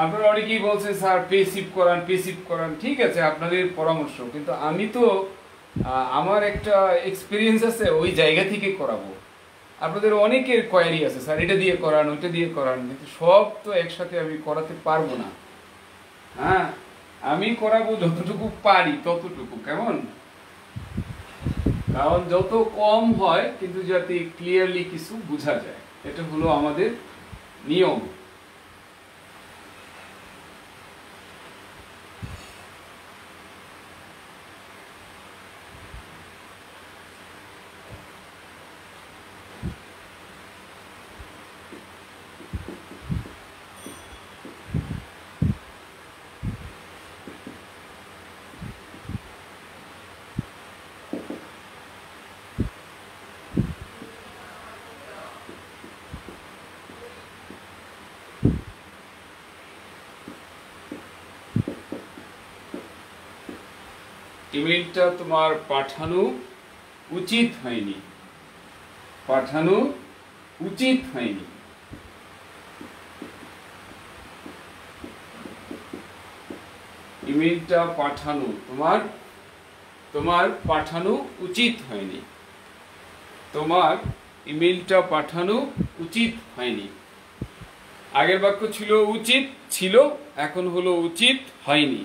Speaker 1: আপনারা অনেকেই বলছেন স্যার পেসিভ করান, ঠিক আছে আপনাদের পরামর্শ, কিন্তু আমি তো আমার একটা এক্সপিরিয়েন্স আছে ওই জায়গা থেকে করাবো। আপনাদের অনেকের কোয়ারি আছে স্যার এটা দিয়ে করান ওইটা দিয়ে করান, কিন্তু সব তো একসাথে আমি করাতে পারবো না। হ্যাঁ, আমি করাবো যতটুকু পারি ততটুকু, কেমন? কারণ যত কম হয় কিন্তু যাতে ক্লিয়ারলি কিছু বোঝা যায়, এটা হলো আমাদের নিয়ম। ইমেলটা তোমার পাঠানো উচিত হয়নি, ইমেলটা পাঠানো তোমার পাঠানো উচিত হয়নি, তোমার ইমেলটা পাঠানো উচিত হয়নি। আগের বাক্য ছিল উচিত ছিল, এখন হলো উচিত হয়নি।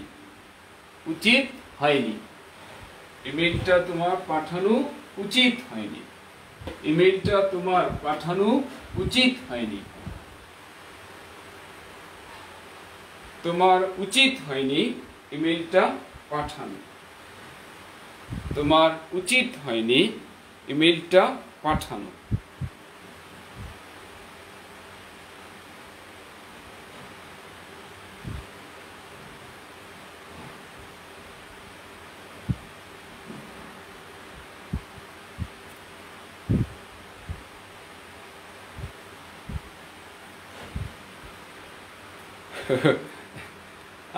Speaker 1: ইমেলটা তোমার পাঠানো উচিত হয়নি, ইমেলটা তোমার পাঠানো উচিত হয়নি, তোমার উচিত হয়নি ইমেলটা পাঠানো, তোমার উচিত হয়নি ইমেলটা পাঠানো।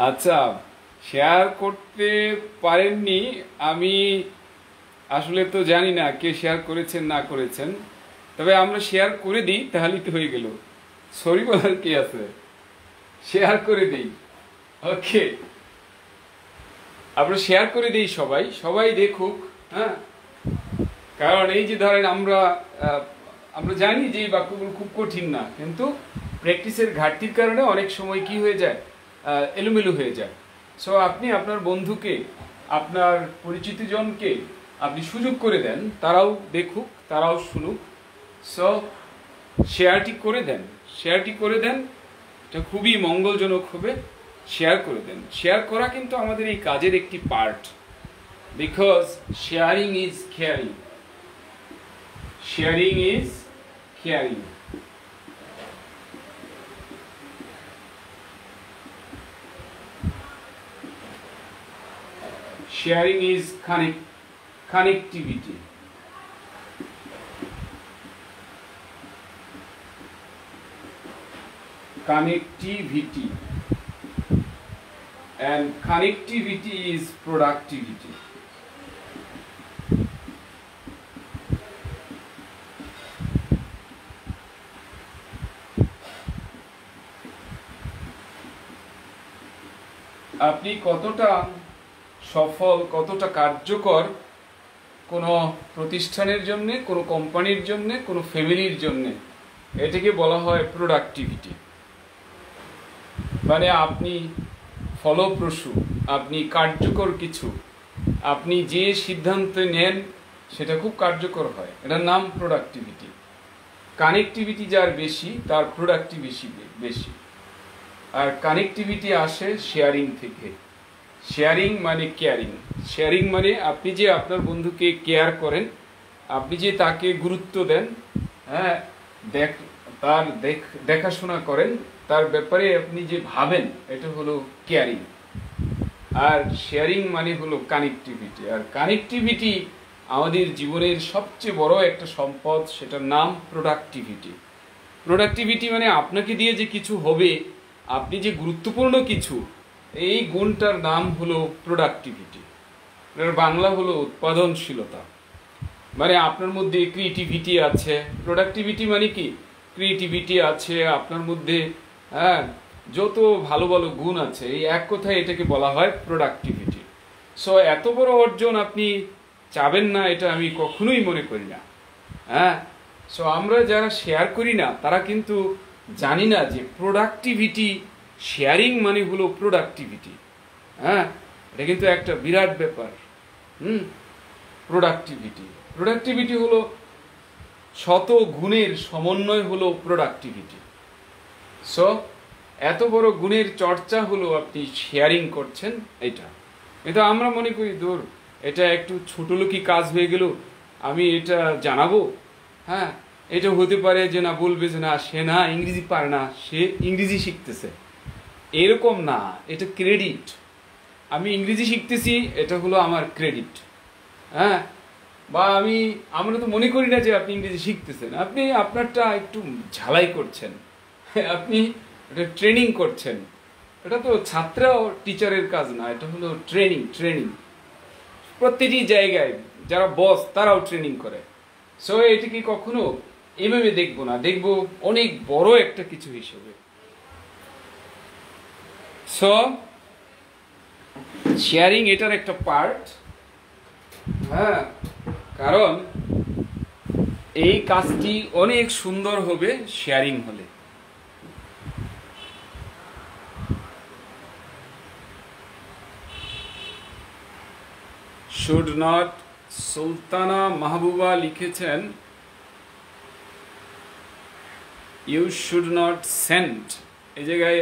Speaker 1: আচ্ছা, শেয়ার করতে পারেননি, আমি আসলে তো জানি না কে শেয়ার করেছেন না করেছেন, তবে আমরা শেয়ার করে দিই তাহলেই তো হয়ে গেল, সরি বলার কি আছে, শেয়ার করে দিই। ওকে, আমরা শেয়ার করে দিই, সবাই দেখুক। হ্যাঁ, কারণ এই যে ধরেন আমরা জানি যে এই বাক্যগুলো খুব কঠিন না, কিন্তু প্র্যাকটিসের ঘাটতির কারণে অনেক সময় কি হয়ে যায়, এলোমেলো হয়ে যায়। সো আপনি আপনার বন্ধুকে, আপনার পরিচিতজনকে আপনি সুযোগ করে দেন, তারাও দেখুক, তারাও শুনুক। সো শেয়ারটি করে দেন, এটা খুবই মঙ্গলজনক হবে। শেয়ার করে দেন। শেয়ার করা কিন্তু আমাদের এই কাজের একটি part, because sharing is caring, sharing is caring. Sharing is connectivity. And connectivity is productivity. আপনি কতটা সফল, কতটা কার্যকর কোনো প্রতিষ্ঠানের জন্য, কোনো কোম্পানির জন্য, কোনো ফ্যামিলির জন্য, এটাকে বলা হয় প্রোডাক্টিভিটি। মানে আপনি ফলপ্রসূ, আপনি কার্যকর কিছু, আপনি যে সিদ্ধান্ত নেন সেটা খুব কার্যকর হয়, এটার নাম প্রোডাক্টিভিটি। কানেক্টিভিটি যার বেশি তার প্রোডাক্টিভিটি বেশি। আর কানেক্টিভিটি আসে শেয়ারিং থেকে। শেয়ারিং মানে কেয়ারিং। শেয়ারিং মানে আপনি যে আপনার বন্ধুকে কেয়ার করেন, আপনি যে তাকে গুরুত্ব দেন, হ্যাঁ, তার দেখাশোনা করেন, তার ব্যাপারে আপনি যে ভাবেন, এটা হলো কেয়ারিং। আর শেয়ারিং মানে হলো কানেক্টিভিটি। আর কানেক্টিভিটি আমাদের জীবনের সবচেয়ে বড় একটা সম্পদ, সেটার নাম প্রোডাক্টিভিটি। প্রোডাক্টিভিটি মানে আপনাকে দিয়ে যে কিছু হবে, আপনি যে গুরুত্বপূর্ণ কিছু, এই গুণটার নাম হলো প্রোডাক্টিভিটি। এর বাংলা হলো উৎপাদনশীলতা। মানে আপনার মধ্যে ক্রিয়েটিভিটি আছে। প্রোডাক্টিভিটি মানে কি? ক্রিয়েটিভিটি আছে আপনার মধ্যে, হ্যাঁ, যত ভালো ভালো গুণ আছে, এই এক কথায় এটাকে বলা হয় প্রোডাক্টিভিটি। সো এত বড় অর্জন আপনি চাবেন না, এটা আমি কখনোই মনে করি না। হ্যাঁ, সো আমরা যারা শেয়ার করি না তারা কিন্তু জানি না যে প্রোডাক্টিভিটি, শেয়ারিং মানে হলো প্রোডাক্টিভিটি। হ্যাঁ, এটা কিন্তু একটা বিরাট ব্যাপার। প্রোডাক্টিভিটি হলো শত গুণের সমন্বয় হলো প্রোডাক্টিভিটি। সো এত বড় গুণের চর্চা হলো আপনি শেয়ারিং করছেন। এটা এটা আমরা মনে করি দূর, এটা একটু ছোটলোকি কাজ হয়ে গেল, আমি এটা জানাবো। হ্যাঁ, এটা হতে পারে যে না, বলবে যে না, সে না ইংরেজি পারে না, সে ইংরেজি শিখতেছে, এরকম না। এটা ক্রেডিট। আমি ইংরেজি শিখতেছি, এটা হলো আমার ক্রেডিট। হ্যাঁ, বা আমরা তো মনে করি না যে আপনি ইংরেজি শিখতেছেন, আপনি আপনারটা একটু ঝালাই করছেন, আপনি এটা ট্রেনিং করছেন। এটা তো ছাত্র টিচারের কাজ না, এটা হলো ট্রেনিং। প্রত্যেকটি জায়গায় যারা বস তারাও ট্রেনিং করে। সো এটিকে কখনো এভাবে দেখবো না, দেখবো অনেক বড় একটা কিছু হিসেবে। সো শেয়ারিং এটার একটা পার্ট। হ্যাঁ, কারণ এই কাজটি অনেক সুন্দর হবে শেয়ারিং হলে। শুড নট, সুলতানা মাহবুবা লিখেছেন ইউ শুড নট সেন্ড, এই জায়গায়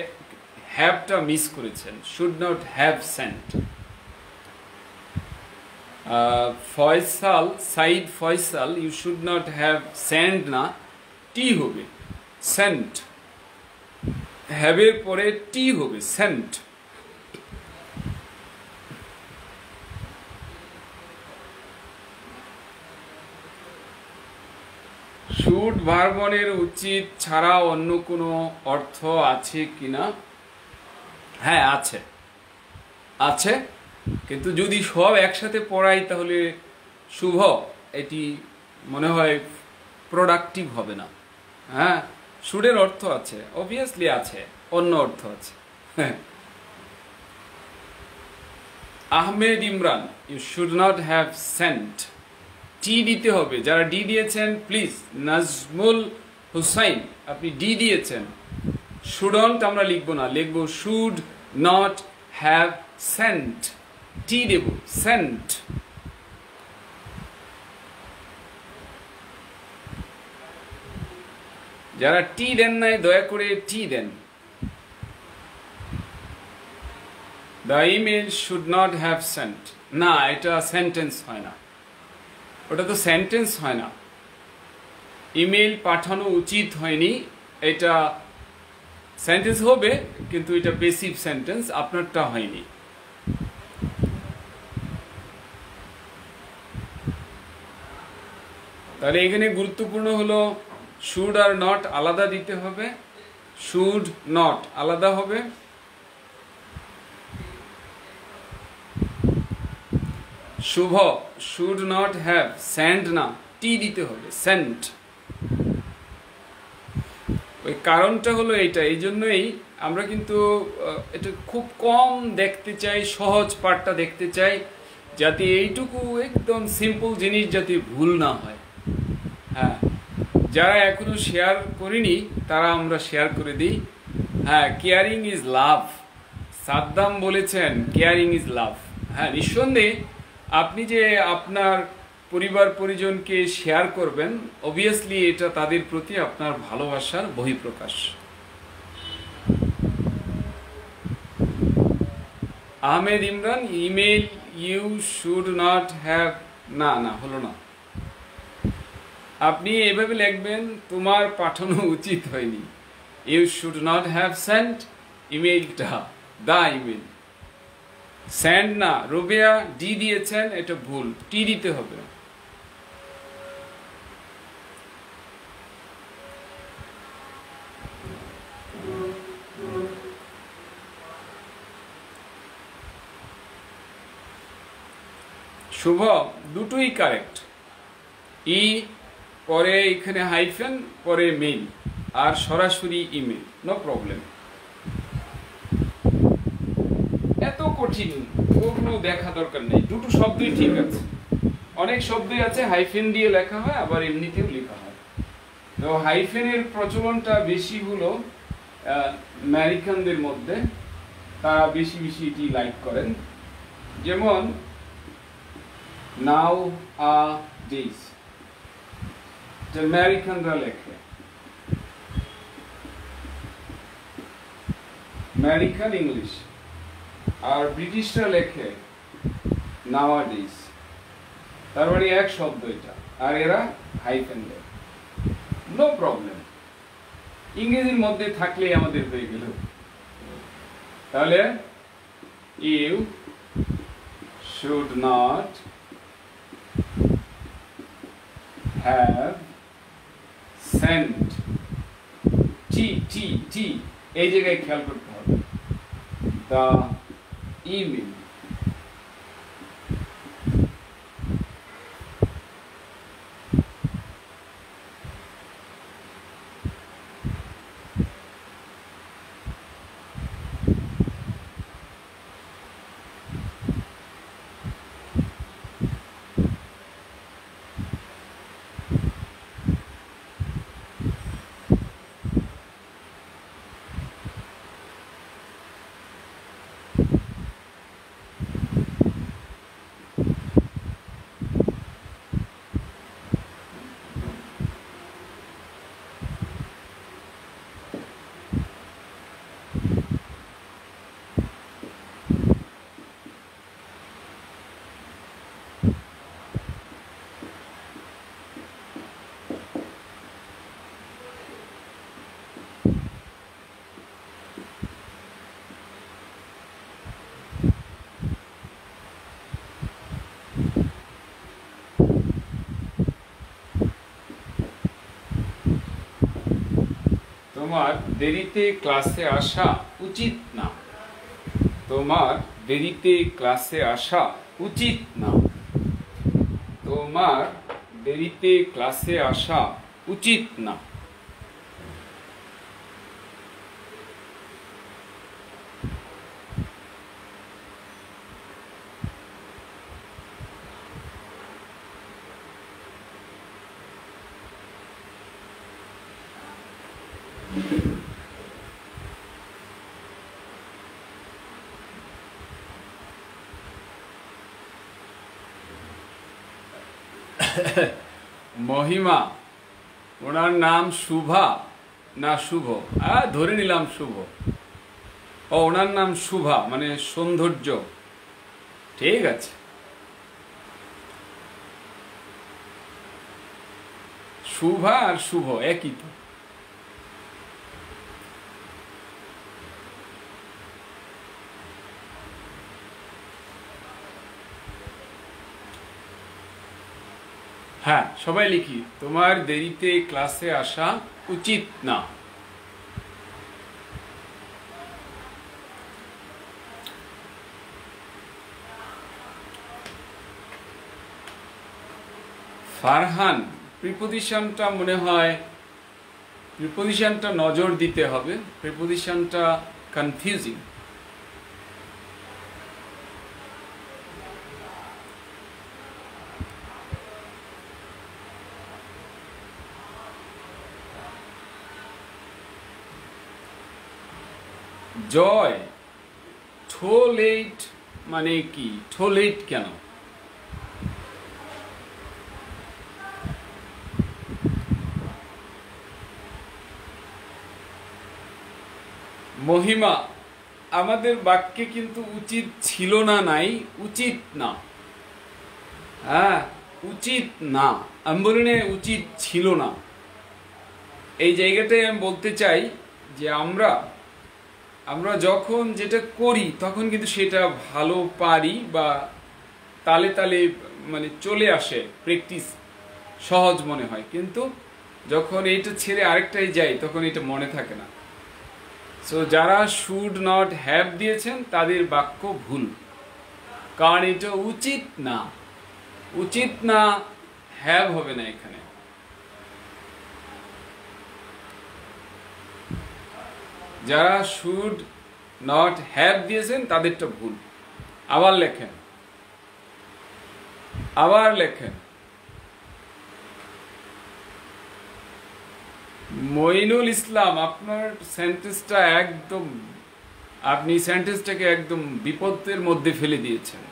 Speaker 1: হ্যাভটা মিস করেছেন, should not have sent. Saeed Faisal, you should not have send না, টি হবে সেন্ট, হ্যাভের পরে টি হবে সেন্ট। শুড ভার্বনের উচিত ছাড়া অন্য কোনো অর্থ আছে কিনা? হ্যাঁ, আছে, কিন্তু যদি সব একসাথে পড়াই তাহলে শুভ, এটি মনে হয় প্রোডাক্টিভ হবে না। হ্যাঁ, শুডের অর্থ আছে, অবভিয়াসলি আছে, অন্য অর্থ আছে। Ahmed Imran, you should not have sent, T দিতে হবে। যারা ডি দিয়েছেন প্লিজ। নাজমুল হুসাইন, আপনি ডি দিয়েছেন। শুডন্ট আমরা লিখবো না, লিখবো should not have sent, T দেব সেন্ট। যারা টি দেন নাই দয়া করে টি দেন। The email should not have sent, না, এটা সেন্টেন্স হয় না, ওটা তো সেন্টেন্স হয় না। ইমেল পাঠানো উচিত হয়নি, এটা সেন্টেন্স হবে, কিন্তু এটা পেসিভ সেন্টেন্স, আপনারটা হয়নি। তাহলে এখানে গুরুত্বপূর্ণ হলো শুড আর নট আলাদা দিতে হবে, শুড নট আলাদা হবে। শুভ, শুড নট হ্যাভ সেন্ড না, টি দিতে হবে সেন্ট। ওই কারণটা হলো এইটা, এই জন্যই আমরা কিন্তু এটা খুব কম দেখতে চাই, সহজ পাঠটা দেখতে চাই, যাতে এইটুকু একদম সিম্পল জিনিস যাতে ভুল না হয়। হ্যাঁ, যারা এখনো শেয়ার করিনি তারা আমরা শেয়ার করে দিই। হ্যাঁ, কেয়ারিং ইজ লাভ, সাদ্দাম বলেছেন কেয়ারিং ইজ লাভ। হ্যাঁ, নিঃসন্দেহে আপনি যে আপনার পরিবার পরিজনকে শেয়ার করবেন, অবভিয়াসলি এটা তাদের প্রতি আপনার ভালোবাসার বহিঃপ্রকাশ। Ahmed Imran, email you should not have, না হলো না। আপনি এভাবে লিখবেন, তোমার পাঠানো উচিত হয়নি, you should not have sent ইমেইলটা, দা ইমেল। সেন্ড না, রুবিয়া ডি দিয়েছেন, এটা ভুল, টি দিতে হবে। শুভ দুটোই কারেক্ট। ই পরে এখানে হাইফেন পরে মেইল আর সরাসরি ইমেল, নো প্রবলেম। এত কঠিন ওগুলো দেখা দরকার নেই, দুটো শব্দই ঠিক আছে। অনেক শব্দই আছে হাইফেন দিয়ে লেখা হয়, আবার এমনিতেও লেখা হয়। তো হাইফেনের প্রচলনটা বেশি হলো আমেরিকানদের মধ্যে, তারা বেশি বেশি এটি লাইক করেন। যেমন নাও আ ডেজ, আমেরিকানরা লেখে, আমেরিকান ইংলিশ, আর ব্রিটিশরা লেখে নাওয়াডেজ। তার মানে এক শব্দ এটা, আর এরা হাইফেন দেয়, নো প্রবলেম। ইংরেজির মধ্যে থাকলেই আমাদের হয়ে গেল। তাহলে you should not have sent, T T T এই জায়গায় খেয়াল করতে হবে, দ্য ইমেল। তোমার দেরিতে ক্লাসে আসা উচিত না, তোমার দেরিতে ক্লাসে আসা উচিত না, তোমার দেরিতে ক্লাসে আসা উচিত না। মহিমা, ওনার নাম শুভা না শুভ? ধরে নিলাম শুভ। ও, ওনার নাম শুভা মানে সৌন্দর্য, ঠিক আছে। শুভা আর শুভ একই তো। হ্যাঁ, সবাই লিখি, তোমার দেরিতে ক্লাসে আসা উচিত না। ফারহান, প্রিপোজিশনটা মনে হয় প্রিপোজিশনটা নজর দিতে হবে, প্রিপোজিশনটা কনফিউজিং। জয়, ঠোলেট মানে কি? ঠোলেট কেন? মহিমা, আমাদের বাক্যে কিন্তু উচিত ছিল না নাই, উচিত না। হ্যাঁ, উচিত না, আমি বলি না উচিত ছিল না। এই জায়গাটায় আমি বলতে চাই যে আমরা যখন যেটা করি তখন কিন্তু সেটা ভালো পারি বা তালে তালে মানে চলে আসে, প্র্যাকটিস সহজ মনে হয়, কিন্তু যখন এইটা ছেড়ে আরেকটাই যাই তখন এটা মনে থাকে না। সো যারা শুড নট হ্যাভ দিয়েছেন তাদের বাক্য ভুল, কারণ এটা উচিত না। উচিত না হ্যাভ হবে না এখানে। যারা শুড নট হ্যাভ দিয়েছেন তাদেরটা ভুল। আবার লেখেন, আবার লেখেন। মইনুল ইসলাম, আপনার সেন্টেন্সটা একদম, আপনি সেন্টেন্সটাকে একদম বিপদের মধ্যে ফেলে দিয়েছেন।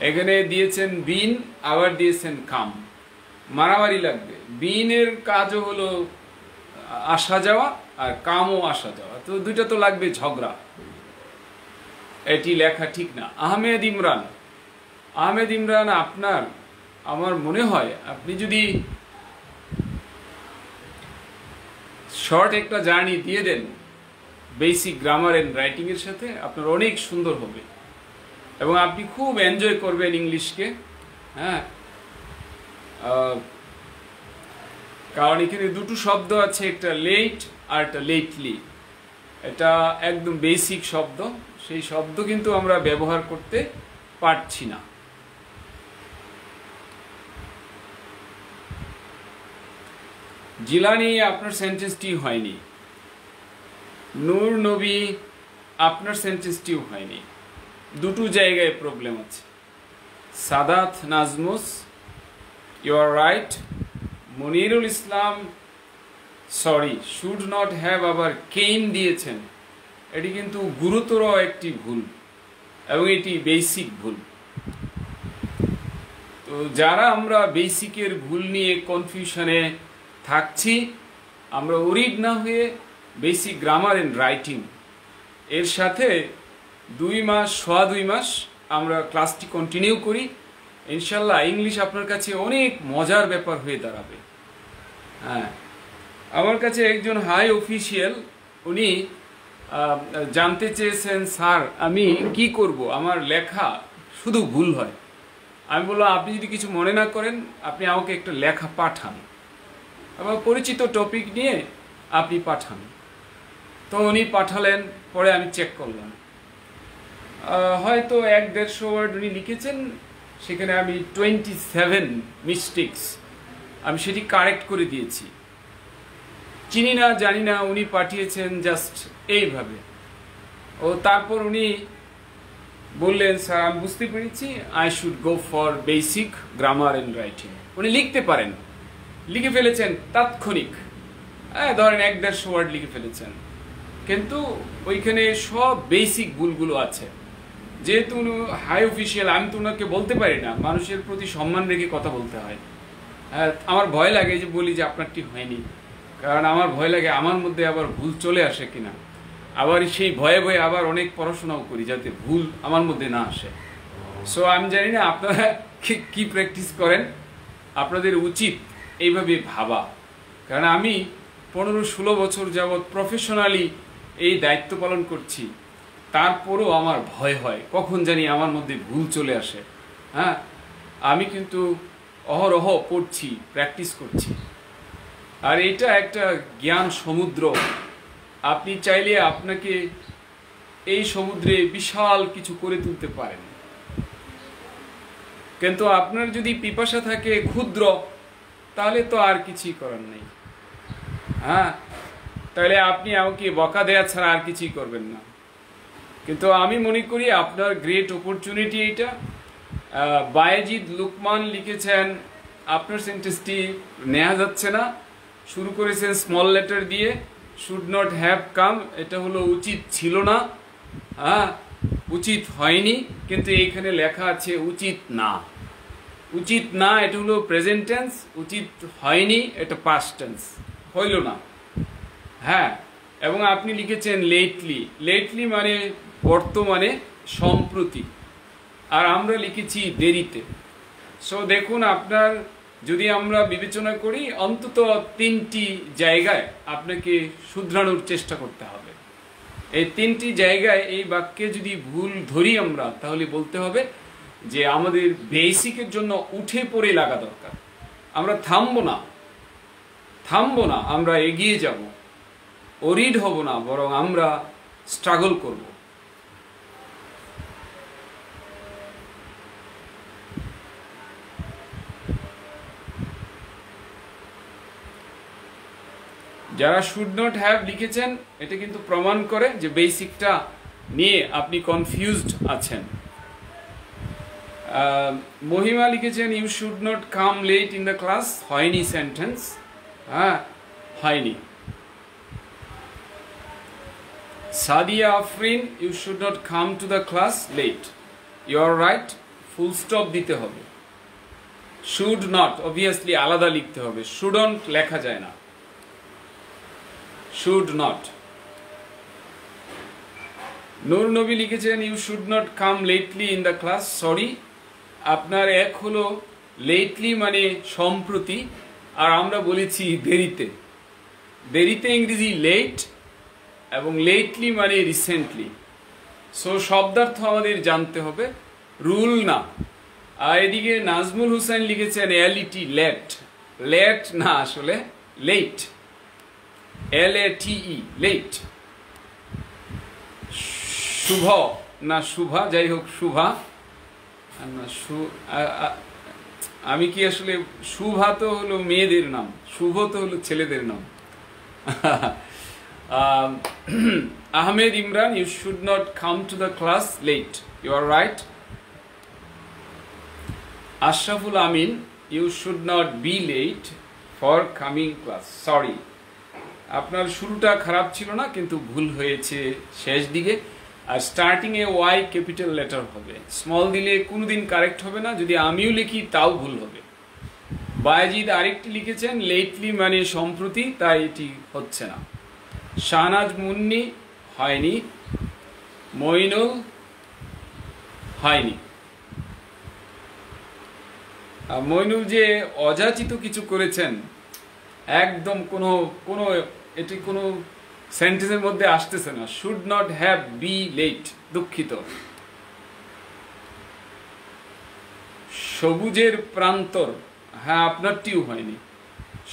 Speaker 1: এখানে দিয়েছেন বিন, আবার দিয়েছেন কাম। মারামারি লাগবে। বিনের কাজও হলো আসা যাওয়া, আর কামও আসা যাওয়া, তো দুইটা তো লাগবে, ঝগড়া। এটি লেখা ঠিক না। আহমেদ ইমরান, আহমেদ ইমরান, আপনার, আমার মনে হয় আপনি যদি শর্ট একটা জার্নি দিয়ে দেন বেসিক গ্রামার এন্ড রাইটিং এর সাথে, আপনার অনেক সুন্দর হবে এবং আপনি খুব এনজয় করবেন ইংলিশকে। হ্যাঁ, কারণ এখানে দুটো শব্দ আছে, একটা লেট আর একটা লেটলি। এটা একদম বেসিক শব্দ, সেই শব্দ কিন্তু আমরা ব্যবহার করতে পারছি না। জিলানি, আপনার সেন্টেন্সটি হয়নি। নূর নবী, আপনার সেন্টেন্সটিও হয়নি। দুটো জায়গায় প্রবলেম আছে। Sadat Nazmus, you are right. Monirul Islam, sorry, should not have আবার কেইন দিয়েছেন, এটি কিন্তু গুরুতর একটি ভুল এবং এটি বেসিক ভুল। তো যারা আমরা বেসিকের ভুল নিয়ে কনফিউশনে থাকছি, আমরা ওরিড না হয়ে বেসিক গ্রামার এন্ড রাইটিং এর সাথে 2 মাস, 2.5 মাস আমরা ক্লাসটি কন্টিনিউ করি, ইনশাল্লাহ ইংলিশ আপনার কাছে অনেক মজার ব্যাপার হয়ে দাঁড়াবে। হ্যাঁ, আমার কাছে একজন হাই অফিসিয়াল, উনি জানতে চেয়েছেন, স্যার আমি কি করব, আমার লেখা শুধু ভুল হয়। আমি বললাম, আপনি যদি কিছু মনে না করেন, আপনি আমাকে একটা লেখা পাঠান, আবার পরিচিত টপিক নিয়ে আপনি পাঠান। তো উনি পাঠালেন, পরে আমি চেক করলাম, হয়তো 1-1.5 ওয়ার্ড উনি লিখেছেন, সেখানে আমি 27 মিস্টেক্স আমি সেটি কারেক্ট করে দিয়েছি। চিনি না, জানি না, উনি পাঠিয়েছেন জাস্ট এইভাবে। ও তারপর উনি বললেন, স্যার আমি বুঝতে পেরেছি, I should go for basic grammar and writing. উনি লিখতে পারেন, লিখে ফেলেছেন তাৎক্ষণিক, ধরেন 1-1.5 ওয়ার্ড লিখে ফেলেছেন, কিন্তু ওইখানে সব বেসিক ভুলগুলো আছে। যেহেতু উনি হাই অফিসিয়াল, আমি তো ওনাকে বলতে পারি না, মানুষের প্রতি সম্মান রেখে কথা বলতে হয়। আমার ভয় লাগে যে বলি যে আপনারটি হয়নি, কারণ আমার ভয় লাগে আমার মধ্যে আবার ভুল চলে আসে কিনা। আবার সেই ভয়ে ভয়ে আবার অনেক পড়াশোনাও করি যাতে ভুল আমার মধ্যে না আসে। সো আমি জানি না আপনারা কি প্র্যাকটিস করেন, আপনাদের উচিত এইভাবে ভাবা, কারণ আমি 15-16 বছর যাবৎ প্রফেশনালি এই দায়িত্ব পালন করছি, তারপরও আমার ভয় হয় কখন জানি আমার মধ্যে ভুল চলে আসে। হ্যাঁ, আমি কিন্তু অহরহ পড়ছি, প্র্যাকটিস করছি, আর এটা একটা জ্ঞান সমুদ্র। আপনি চাইলে আপনাকে এই সমুদ্রে বিশাল কিছু করে তুলতে পারেন, কিন্তু আপনার যদি পিপাসা থাকে ক্ষুদ্র, তাহলে তো আর কিছুই করার নেই। হ্যাঁ, তাহলে আপনি আমাকে বকা দেয়া ছাড়া আর কিছুই করবেন না। কিন্তু আমি মনে করি আপনার গ্রেট অপরচুনিটি এটা। বায়েজিদ লুকমান লিখেছেন, আপনার সেন্টেন্সটি নেওয়া যাচ্ছে না, শুরু করেছেন স্মল লেটার দিয়ে, শুড নট হ্যাভ কাম, এটা হলো উচিত ছিল না। হ্যাঁ, উচিত হয়নি, কিন্তু এইখানে লেখা আছে উচিত না। উচিত না এটা হলো প্রেজেন্ট টেন্স, উচিত হয়নি এটা পাস্ট টেন্স, হইল না। হ্যাঁ, এবং আপনি লিখেছেন লেটলি, লেটলি মানে বর্তমানে, সম্প্রতি, আর আমরা লিখেছি দেরিতে। সো দেখুন, আপনার যদি আমরা বিবেচনা করি, অন্তত 3টি জায়গায় আপনাকে শুধরানোর চেষ্টা করতে হবে। এই 3টি জায়গায় এই বাক্যে যদি ভুল ধরি আমরা, তাহলে বলতে হবে যে আমাদের বেসিকের জন্য উঠে পড়ে লাগা দরকার। আমরা থামবো না, আমরা এগিয়ে যাব, ওরিড হব না, বরং আমরা স্ট্রাগল করব। যারা শুড নট হ্যাভ লিখেছেন এটা কিন্তু প্রমাণ করে যে বেসিকটা নিয়ে আপনি কনফিউজড আছেন। মহিমা লিখেছেন you should not come late in the class, হয়নি সেন্টেন্স, হ্যাঁ হয়নি। Sadia Afrin you should not come to the class late, you are right, full stop দিতে হবে। শুড নট অবভিয়াসলি আলাদা লিখতে হবে, শুডন্ট লেখা যায় না, শুড নট। নূর নবী লিখেছেন you should not come lately in the class, sorry আপনার এক হলো লেটলি মানে সম্প্রতি, আর আমরা বলেছি দেরিতে। দেরিতে ইংরেজি লেট এবং লেটলি মানে রিসেন্টলি। সো শব্দার্থ আমাদের জানতে হবে, রুল না। আর এদিকে নাজমুল হুসাইন লিখেছেন এলইটি লেট, লেট না আসলে লেট, LATE লেট। শুভ না শুভা, যাই হোক শুভা না, আমি কি আসলে, শুভা তো হলো মেয়েদের নাম, শুভ তো হলো ছেলেদের নাম। Ahmed Imran you should not come to the class late, you are right. Ashraful Amin you should not be late for coming class, sorry আপনার শুরুটা খারাপ ছিল না কিন্তু ভুল হয়েছে শেষ দিকে। Are starting A Y capital letter হবে, স্মল দিলে কোনোদিন কারেক্ট হবে না, যদি আমিও লিখি তাও ভুল হবে। বায়েজিদ আরেকটি লিখেছেন লেটলি মানে সম্প্রতি, তাই এটি হচ্ছে না। শাহনাজ মুন্নি হয়নি, মইনুল হয়নি। মইনুল যে অযাচিত কিছু করেছেন, একদম কোনো এটি কোনো সেন্টেন্সের মধ্যে আসতেছে না। Should not have be late, দুঃখিত। সবুজের প্রান্তর, হ্যাঁ আপনারটিও হয়নি।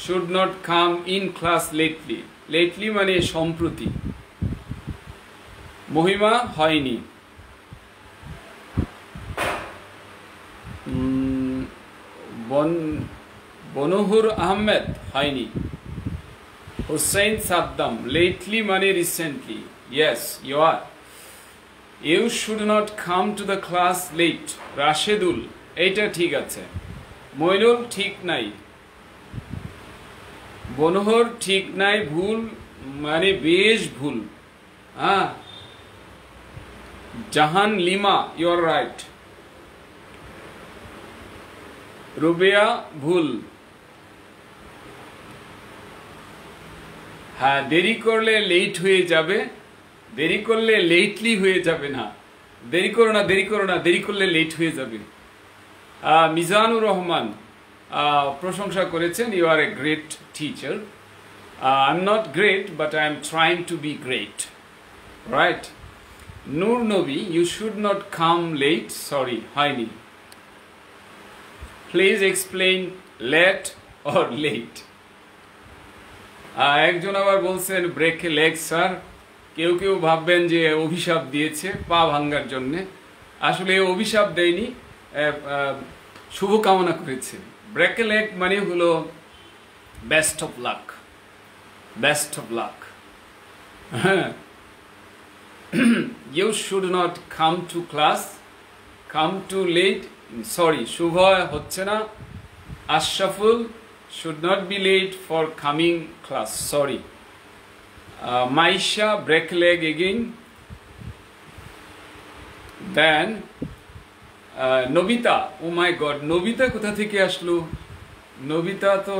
Speaker 1: Should not come in class lately, lately মানে সম্প্রতি। মহিমা হয়নি। বনহুর আহমেদ হয়নি। হুসাইন সাদ্দাম লেটলি মানে recently, yes you are. You should not come to the class late, Rashedul এইটা ঠিক আছে। মইনুল ঠিক নাই, বনহর ঠিক নাই, ভুল মানে বেশ ভুল, হ্যাঁ। জাহান লিমা ইউ আর রাইট। রুবেয়া ভুল, হ্যাঁ দেরি করলে লেট হয়ে যাবে, দেরি করলে লেটলি হয়ে যাবে না, দেরি করো না দেরি করো না, দেরি করলে লেট হয়ে যাবে। মিজানুর রহমান প্রশংসা করেছেন, you are a great teacher. I am not great but I am trying to be great, right. Noor Nabi you should not come late, sorry হয়নি। Please explain late or late. একজন আবার বলছেন ব্রেক লেগ স্যার, কেউ কেউ ভাববেন যে অভিশাপ দিয়েছে পা ভাঙ্গার জন্যে, আসলে অভিশাপ দেয়নি, শুভকামনা করেছে। ব্রেক লেগ মানে হলো best of luck, best of luck, হ্যাঁ। You should not come to class, come to late, sorry Shubho হচ্ছে না। Ashraful should not be late for coming class, sorry. Maisha break leg again. Then Nobita, oh my god, Nobita কোথা থেকে আসলো? Nobita তো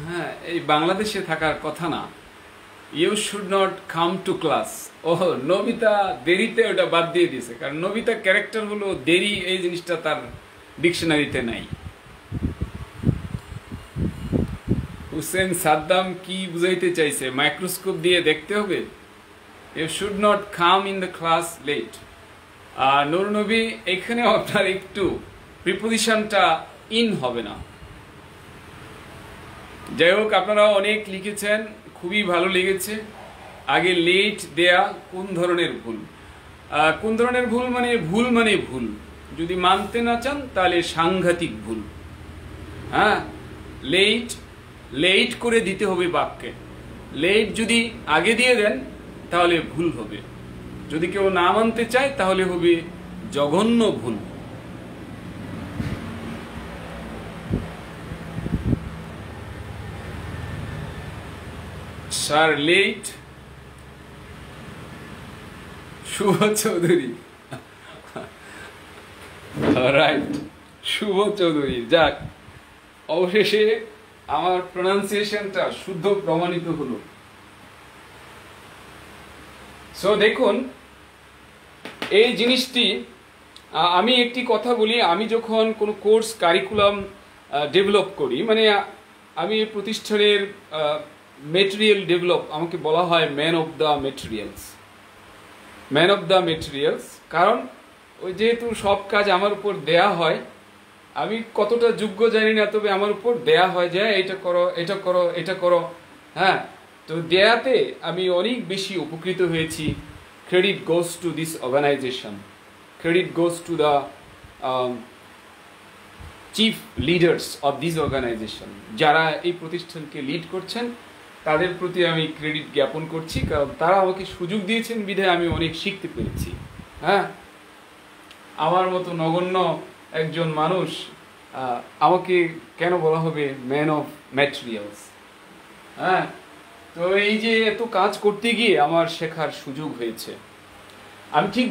Speaker 1: হ্যাঁ এই বাংলাদেশে থাকার কথা না। You should not come to class. Oh, Nobita দেরিতে ওটা বাদ দিয়ে দিয়েছে, কারণ Nobita ক্যারেক্টার হলো দেরি, এই জিনিসটা তার ডিকশনারিতে নাই। হুসেন সাদ্দাম কি বুঝাইতে চাইছে, মাইক্রোস্কোপ দিয়ে দেখতে হবে। You should not come in the class late. আর নূর নবী এখানে আপনার একটু প্রিপোজিশনটা ইন হবে না। যাই হোক আপনারা অনেক লিখেছেন, খুবই ভালো লেগেছে। আগে লেট দেয়া কোন ধরনের ভুল, কোন ধরনের ভুল মানে ভুল মানে ভুল, যদি মানতে না চান তাহলে সাংঘাতিক ভুল, হ্যাঁ। লেট লেট করে দিতে হবে বাক্যে, লেট যদি আগে দিয়ে দেন তাহলে ভুল হবে, যদি কেউ না মানতে চায় তাহলে হবে জঘন্য ভুল। স্যার লেট, শুভ চৌধুরী, রাইট, শুভ চৌধুরী। যাক, অবশেষে আমার প্রনাউন্সিয়েশনটা শুদ্ধ প্রমাণিত হলো। সো দেখুন, এই জিনিসটি আমি একটি কথা বলি, আমি যখন কোনো কোর্স কারিকুলাম ডেভেলপ করি, মানে আমি প্রতিষ্ঠানের মেটেরিয়াল ডেভেলপ, আমাকে বলা হয় man of the materials, man of the materials. কারণ ওই যেহেতু সব কাজ আমার উপর দেয়া হয়, আমি কতটা যোগ্য জানি না, তবে আমার উপর দেয়া হয় যে এটা করো, এটা করো, এটা করো। হ্যাঁ, তো দেয়াতে আমি অনেক বেশি উপকৃত হয়েছি। Credit goes to this organization, credit goes to the chief leaders of this organization. যারা এই প্রতিষ্ঠানকে লিড করছেন তাদের প্রতি আমি ক্রেডিট জ্ঞাপন করছি, কারণ তারা আমাকে সুযোগ দিয়েছেন বিধায় আমি অনেক শিখতে পেরেছি। হ্যাঁ, আমার মতো নগণ্য একজন মানুষ, আমাকে কেন বলা হবে ম্যান অফ ম্যাটেরিয়ালস? হ্যাঁ, তো এই যে এত কাজ করতে গিয়ে আমার শেখার সুযোগ হয়েছে। আমি ঠিক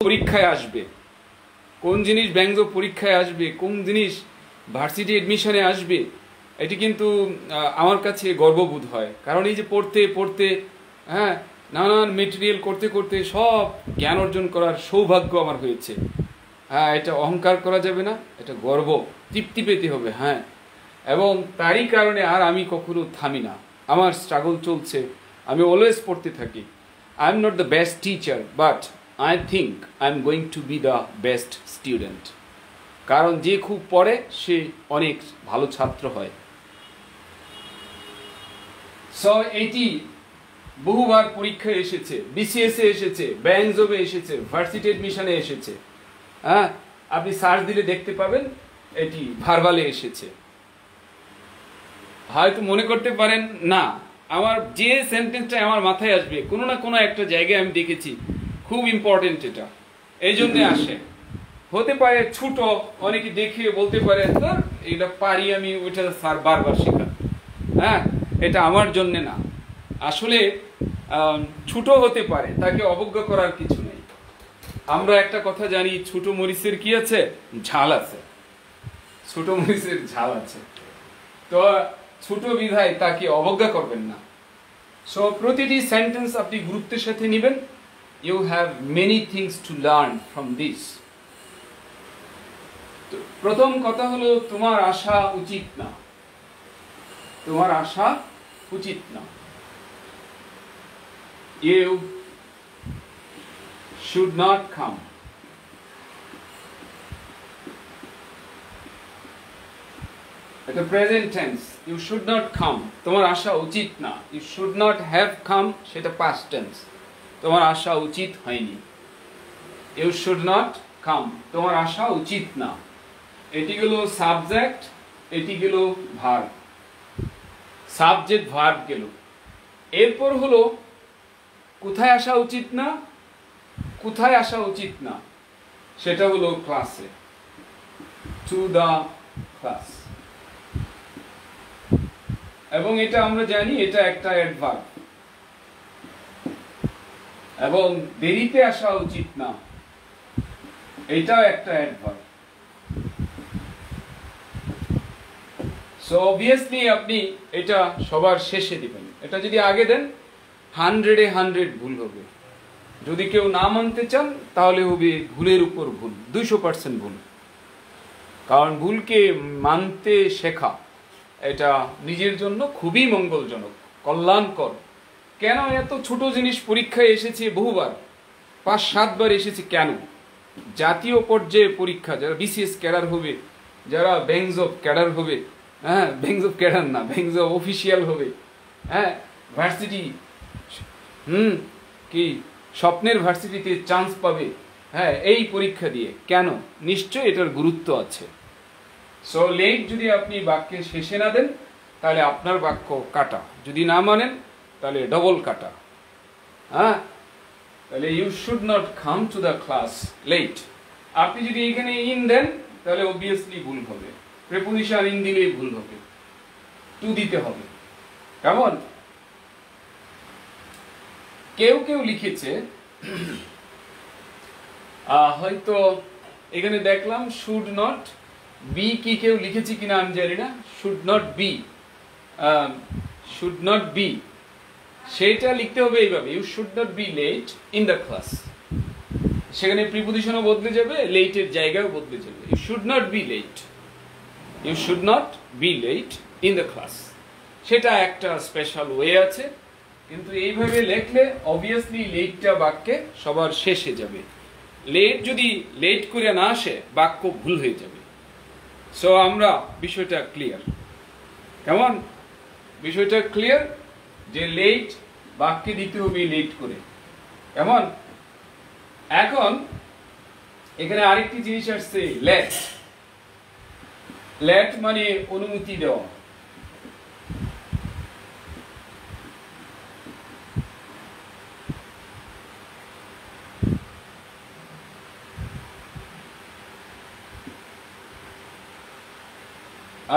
Speaker 1: পরীক্ষায় আসবে, কোন জিনিস ব্যাংক পরীক্ষায় আসবে, কোন জিনিস ভার্সিটি এডমিশনে আসবে, এটি কিন্তু আমার কাছে গর্ববোধ হয়। কারণ এই যে পড়তে পড়তে, হ্যাঁ, নানান মেটেরিয়াল করতে করতে সব জ্ঞান অর্জন করার সৌভাগ্য আমার হয়েছে। হ্যাঁ, এটা অহংকার করা যাবে না, এটা গর্ব, তৃপ্তি পেতে হবে। হ্যাঁ, এবং তারই কারণে আর আমি কখনো থামি না, আমার স্ট্রাগল চলছে, আমি অলওয়েজ পড়তে থাকি। I am not the best teacher, but I think I am going to B the best student. কারণ যে খুব পড়ে সে অনেক ভালো ছাত্র হয়। সো এটি বহুবার পরীক্ষায় এসেছে, বিসিএসে এসেছে, ব্যাংজবে এসেছে, ভার্সিটি এডমিশনে এসেছে। হ্যাঁ, আপনি সার্চ দিলে দেখতে পাবেন এটি ভার্বালে এসেছে। হয়তো মনে করতে পারেন না, আমার যে সেন্টেন্সটা আমার মাথায় আসবে কোনো না কোনো একটা জায়গায় আমি দেখেছি খুব ইম্পর্টেন্ট, এটা এই জন্যে আসে। হতে পারে ছোট, অনেকে দেখে বলতে পারে এটা পারি আমি, ওইটা স্যার বারবার শেখা। হ্যাঁ, এটা আমার জন্য না, আসলে ছোট হতে পারে, তাকে অবজ্ঞা করার কিছু নেই। আমরা একটা কথা জানি, ছোট মরিচের কি আছে, ঝাল আছে, ছোট মরিচের ঝাল আছে। তো ছোট বিধায় তাকে অবজ্ঞা করবেন না। সো প্রতিটি সেন্টেন্স আপনি গুরুত্বের সাথে নেবেন। You have many things to learn from this. প্রথম কথা হলো, তোমার আশা উচিত না, তোমার আশা উচিত না। You should not come. এটা present tense, you should not come, তোমার আসা উচিত না। You should not have come, সেটা পাস্ট টেন্স, তোমার আসা উচিত হয়নি। ইউ শুড নট কাম, তোমার আসা উচিত না। এটি গেল সাবজেক্ট, এটি গেল ভার্ব। সাবজেক্ট ভার্ব গেল। এরপর হলো কোথায় আসা উচিত না, কোথায় আসা উচিত না, সেটা হলো ক্লাসে, টু দা ক্লাস। এবং এটা আমরা জানি এটা একটা অ্যাডভার্ব। এবং দেরিতে আসা উচিত না, এটাও একটা অ্যাডভার্ব। সো অবভিয়াসলি আপনি এটা সবার শেষে দিবেন। এটা যদি আগে দেন 100-এ 100 ভুল হবে। যদি কেউ না মানতে চান তাহলে হবে ভুলের উপর ভুল, 200% ভুল। কারণ ভুলকে মানতে শেখা এটা নিজের জন্য খুবই মঙ্গলজনক, কল্যাণকর। কেন এত ছোট জিনিস পরীক্ষায় এসেছে বহুবার, 5-7 বার এসেছে কেন? জাতীয় পর্যায়ে পরীক্ষা, যারা বিসিএস ক্যাডার হবে, যারা ব্যাংক অফ ক্যাডার হবে, হ্যাঁ ব্যাংক অফ ক্যাডার না, ব্যাংক অফ অফিসিয়াল হবে, হ্যাঁ ভার্সিটি, কি স্বপ্নের ভার্সিটিতে চান্স পাবে, হ্যাঁ এই পরীক্ষা দিয়ে। কেন? নিশ্চয় এটার গুরুত্ব আছে। সো লেট যদি আপনি বাক্যের শেষে না দেন তাহলে আপনার বাক্য কাটা, যদি না মানেন তাহলে ডবল কাটা। হ্যাঁ, তাহলে you should not come to the class late. আপনি যদি এখানে ইন দেন তাহলে অবভিয়াসলি ভুল হবে, প্রিপোজিশন ইন দিলেই ভুল হবে, টু দিতে হবে। কেমন? কেউ কেউ লিখেছে হয়তো এখানে দেখলাম শুড নট বি, কি কেউ লিখেছে কিনা আমি জানি না, should not be, should not be, সেটা লিখতে হবে এইভাবে, you should not be late in the class. সেখানে প্রিপোজিশনও বদলে যাবে, লেটের জায়গাও বদলে যাবে। You should not be late, you should not be late in the class, সেটা একটা স্পেশাল ওয়ে আছে। কিন্তু এইভাবে লেখলে অবভিয়াসলি লেটটা বাক্যে সবার শেষে যাবে। লেট যদি লেট করে না আসে বাক্য ভুল হয়ে যাবে। সো আমরা বিষয়টা ক্লিয়ার। কেমন? বিষয়টা ক্লিয়ার যে লেট বাক্যে দিতে হবে লেট করে। কেমন? এখন এখানে আরেকটি জিনিস আসছে, লেট। লেট মানে অনুমতি দেওয়া।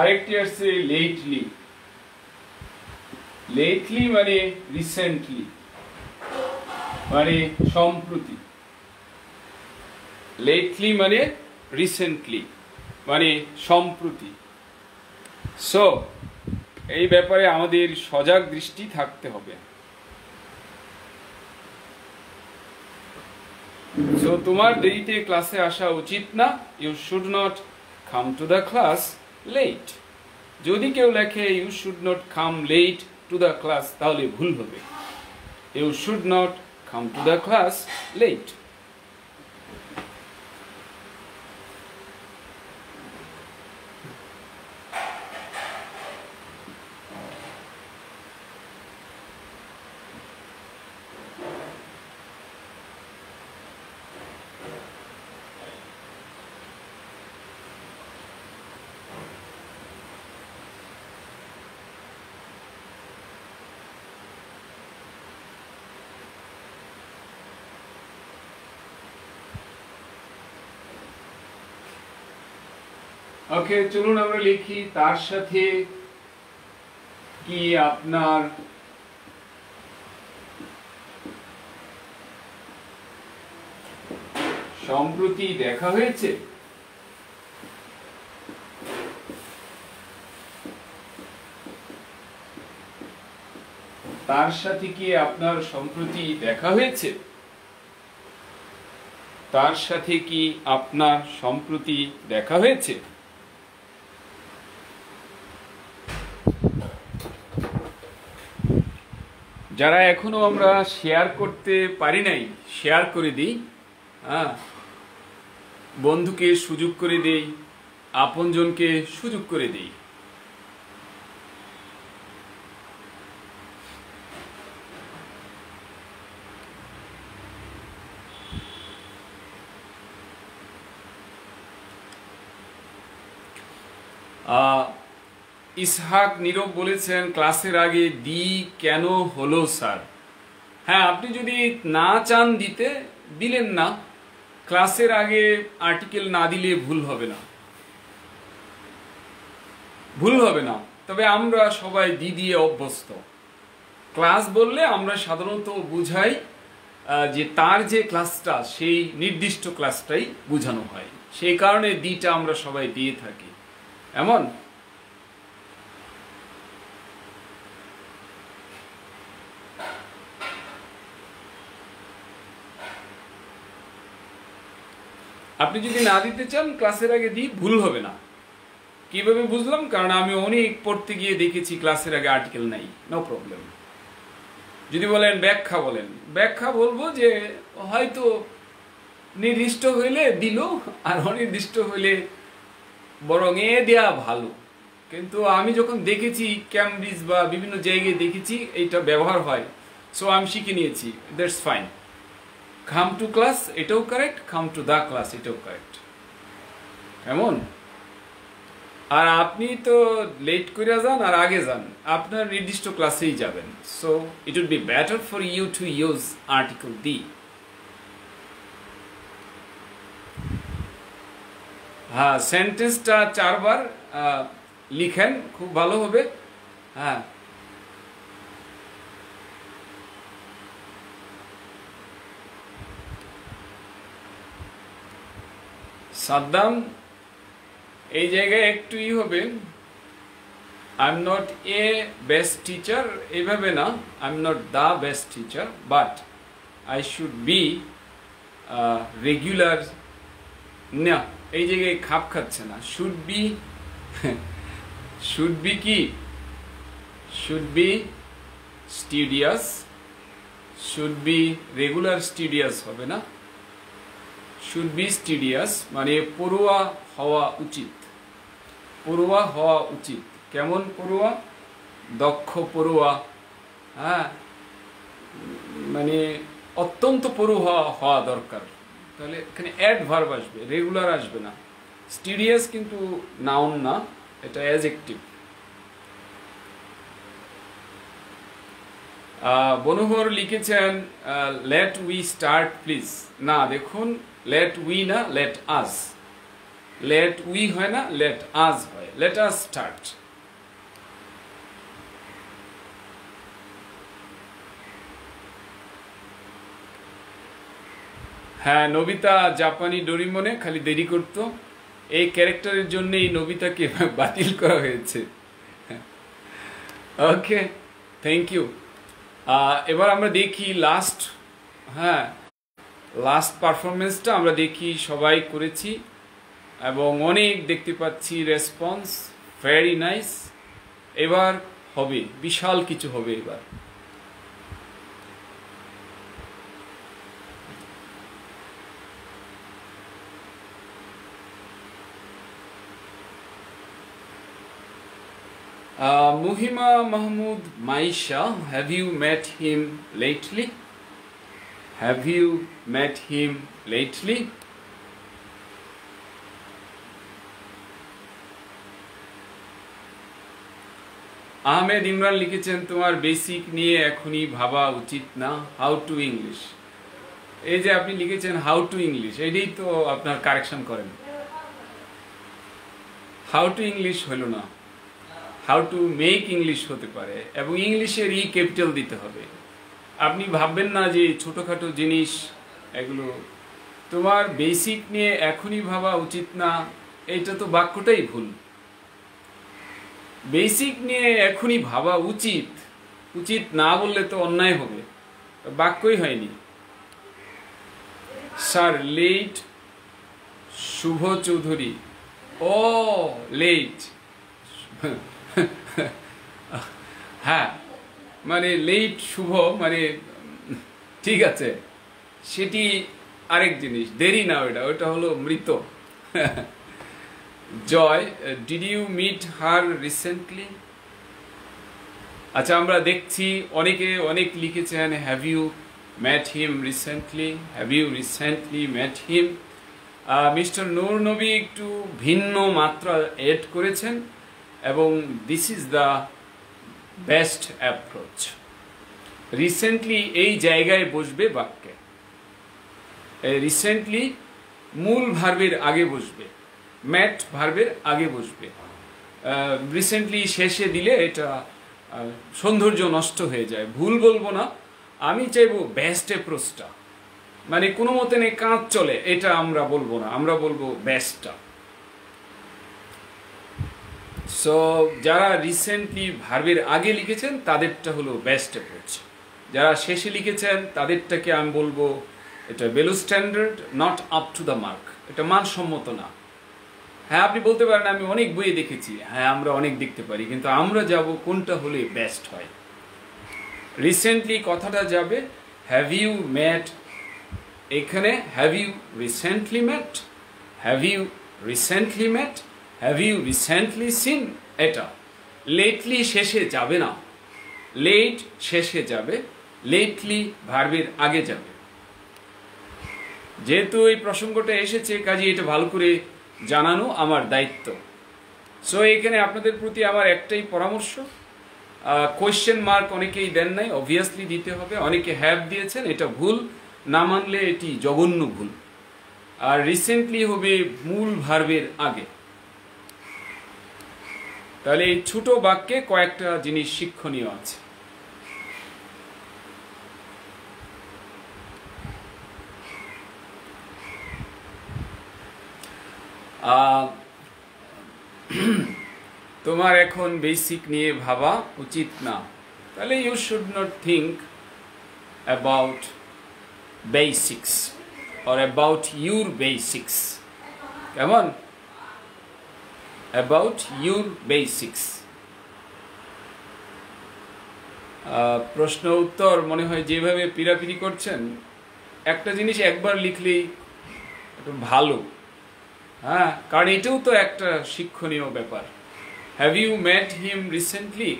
Speaker 1: আরেকটি আসছে লেটলি। লেটলি মানে রিসেন্টলি, মানে সম্প্রতি। লেটলি মানে রিসেন্টলি, মানে সম্প্রতি। সো এই ব্যাপারে আমাদের সজাগ দৃষ্টি থাকতে হবে। সো তোমার দেরিতে ক্লাসে আসা উচিত না, you should not come to the class late. যদি কেউ লেখে you should not come late to the class তাহলে ভুল হবে, you should not come to the class late. Okay, চলুন আমরা লিখি, তার সাথে কি আপনার সম্প্রতি দেখা হয়েছে? তার সাথে কি আপনার সম্প্রতি দেখা হয়েছে? তার সাথে কি আপনার সম্প্রতি দেখা হয়েছে? যারা এখনো আমরা শেয়ার করতে পারি নাই, শেয়ার করে দিই। বন্ধুকে সুযোগ করে দেই, আপনজনকে সুযোগ করে দেই। ইসহাক নীরব বলেছেন ক্লাসের আগে দি কেন হলো স্যার? হ্যাঁ, আপনি যদি না চান দিতে, দিলেন না। ক্লাসের আগে আর্টিকেল না দিলে ভুল হবে না, ভুল হবে না। তবে আমরা সবাই দি দিয়ে অভ্যস্ত। ক্লাস বললে আমরা সাধারণত বুঝাই যে তার যে ক্লাসটা সেই নির্দিষ্ট ক্লাসটাই বোঝানো হয়, সেই কারণে দিটা আমরা সবাই দিয়ে থাকি। এমন আপনি যদি না দিতে চান ক্লাসের আগে দিই, ভুল হবে না। কিভাবে বুঝলাম? কারণ আমি অনেক পড়তে গিয়ে দেখেছি ক্লাসের আগে আর্টিকেল নাই, নো প্রবলেম। যদি বলেন ব্যাখ্যা, বলেন ব্যাখ্যা, বলবো যে হয়তো নির্দিষ্ট হইলে দিল, আর অনির্দিষ্ট হইলে বরং এ দেয়া ভালো। কিন্তু আমি যখন দেখেছি ক্যামব্রিজ বা বিভিন্ন জায়গায় দেখেছি এইটা ব্যবহার হয়, সো আমি শিখে নিয়েছি, that's fine. Come to class এটাও correct, come to the class এটাও কারেক্ট। এমন আর আপনি তো লেট করে যান আর আগে যান, আপনার নির্দিষ্ট ক্লাসেই যাবেন। So it would be better for you to use article the. হ্যাঁ, সেন্টেন্সটা 4 বার লিখেন, খুব ভালো হবে। হ্যাঁ, সাদ্দাম এই জায়গায় একটু হবে, I am not a best teacher, এইভাবে না, I am not the best teacher, but I should be regular. না, এই জায়গায় খাপ খাচ্ছে না। শুড বি শুড বি কি, should be studious, should be regular studious হবে না, শুড বি স্টুডিয়াস মানে পড়ুয়া হওয়া উচিত, পড়ুয়া হওয়া উচিত। কেমন পড়ুয়া? দক্ষ পড়ুয়া। হ্যাঁ, মানে অত্যন্ত পড়ুয়া হওয়া দরকার। তাহলে এখানে অ্যাডভার্ব আসবে, রেগুলার আসবে না। স্টুডিয়াস কিন্তু নাউন না, এটা অ্যাডজেক্টিভ। বনোহর লিখেছেন লেট উই স্টার্ট প্লিজ। না, দেখুন, লেট উই না, লেট আস। লেট উই হয় না, লেট আস হয়। Let us start. হ্যাঁ, নবিতা জাপানি ডোরিমনে খালি দেরি করত, এই ক্যারেক্টারের জন্য এই নবিতাকে বাতিল করা হয়েছে। ওকে, থ্যাংক ইউ। এবার আমরা দেখি লাস্ট, হ্যাঁ, লাস্ট পারফরমেন্সটা আমরা দেখি, সবাই করেছি এবং অনেক দেখতে পাচ্ছি রেসপন্স, ভেরি নাইস। এবার হবে, বিশাল কিছু হবে এবার। Muhima Mahmood Maisha, have you met him lately? Have you met him lately? Ahmed Imran লিখেছেন তোমার বেসিক নিয়ে এখনই ভাবা উচিত না, হাউ টু ইংলিশ। এই যে আপনি লিখেছেন হাউ টু ইংলিশ, এটাই তো আপনার কারেকশন করেন। হাউ টু ইংলিশ হলো না, হাউ টু মেক ইংলিশ হতে পারে, এবং ইংলিশের ই ক্যাপিটাল দিতে হবে। আপনি ভাববেন না যে ছোটোখাটো জিনিস এগুলো। তোমার বেসিক নিয়ে এখনই ভাবা উচিত না, এইটা তো বাক্যটাই ভুল। বেসিক নিয়ে এখনই ভাবা উচিত, উচিত না বললে তো অন্যায় হবে, বাক্যই হয়নি। স্যার লেট শুভ চৌধুরী, ও লেট, হ্যাঁ, মানে লেট শুভ মানে ঠিক আছে, সেটি আরেক জিনিস, দেরি না, ওটা হলো মৃত। Joy, did you meet her recently? আচ্ছা, আমরা দেখছি অনেকে অনেক লিখেছেন have you met him recently, have you recently met him? Mister Noor Nabi একটু ভিন্ন মাত্রা এড করেছেন, এবং this is the best approach. Recently এই জায়গায় বসবে বাক্যে, রিসেন্টলি মূল ভার্বের আগে বসবে, ম্যাট ভার্বের আগে বসবে। রিসেন্টলি শেষে দিলে এটা সৌন্দর্য নষ্ট হয়ে যায়। ভুল বলবো না, আমি চাইবো বেস্ট অ্যাপ্রোচটা, মানে কোনো মতে নেই কাজ চলে, এটা আমরা বলবো না, আমরা বলবো বেস্টটা। সো যারা রিসেন্টলি ভার্বের আগে লিখেছেন তাদেরটা হলো বেস্ট অ্যাপ্রোচ, যারা শেষে লিখেছেন তাদেরটাকে আমি বলবো এটা below standard, not up to the mark, এটা মানসম্মত না। হ্যাঁ, আপনি বলতে পারেন আমি অনেক বইয়ে দেখেছি, হ্যাঁ আমরা অনেক দেখতে পারি, কিন্তু আমরা যাব কোনটা হলে বেস্ট হয়। রিসেন্টলি কথাটা যাবে হ্যাভ ইউ মেট, এখানে have you recently met, have you recently met, have you recently seen. এটা লেটলি শেষে যাবে না, লেট শেষে যাবে, লেটলি ভার্বের আগে যাবে। যেহেতু এই প্রসঙ্গটা এসেছে, কাজে এটা ভালো করে জানানো আমার দায়িত্ব। সো এখানে আপনাদের প্রতি আমার একটাই পরামর্শ, কোয়েশ্চেন মার্ক অনেকেই দেন নাই, অবভিয়াসলি দিতে হবে। অনেকে হ্যাভ দিয়েছেন, এটা ভুল, না মানলে এটি জঘন্য ভুল। আর রিসেন্টলি হবে মূল ভার্বের আগে। তাহলে এই ছোট বাক্যে কয়েকটা জিনিস শিক্ষণীয় আছে। তোমার এখন বেসিক নিয়ে ভাবা উচিত না, তাহলে you should not think about basics or about your basics. কেমন? about your basics. প্রশ্ন উত্তর মনে হয় যেভাবে পিরাপিরি করছেন, একটা জিনিস একবার লিখলেই একটু ভালো, হ্যাঁ, কারণ এটাও তো একটা শিক্ষণীয় ব্যাপার। Have you met him recently,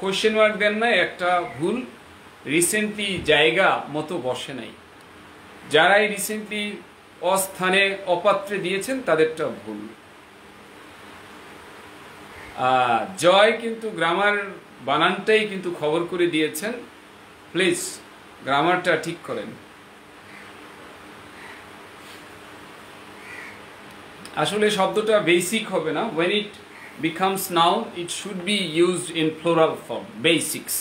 Speaker 1: question mark দেন না, একটা ভুল। রিসেন্টলি জায়গা মতো বসে নাই, যারাই রিসেন্টলি অস্থানে অপাত্রে দিয়েছেন তাদেরটা ভুল। জয় কিন্তু গ্রামার বানানটাই কিন্তু খবর করে দিয়েছেন, প্লিজ গ্রামারটা ঠিক করেন। আসলে শব্দটা বেসিক হবে না, when it becomes noun it should be used in plural form, basics.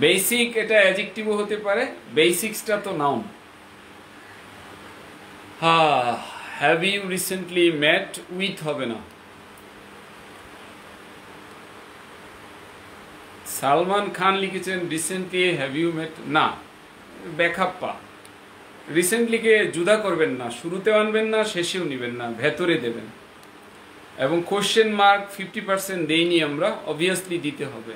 Speaker 1: Basic এটা অ্যাডজেক্টিভও হতে পারে, বেসিক্সটা তো নাউন। Have you recently met with হবে না। সালমান খান লিখেছেন রিসেন্টলি হ্যাভ ইউ মেট, না, ব্যাকআপ্পা। রিসেন্টলিকে জুদা করবেন না, শুরুতে আনবেন না, শেষেও নেবেন না, ভেতরে দেবেন। এবং কোশ্চেন মার্ক 50% দেইনি আমরা, অবভিয়াসলি দিতে হবে।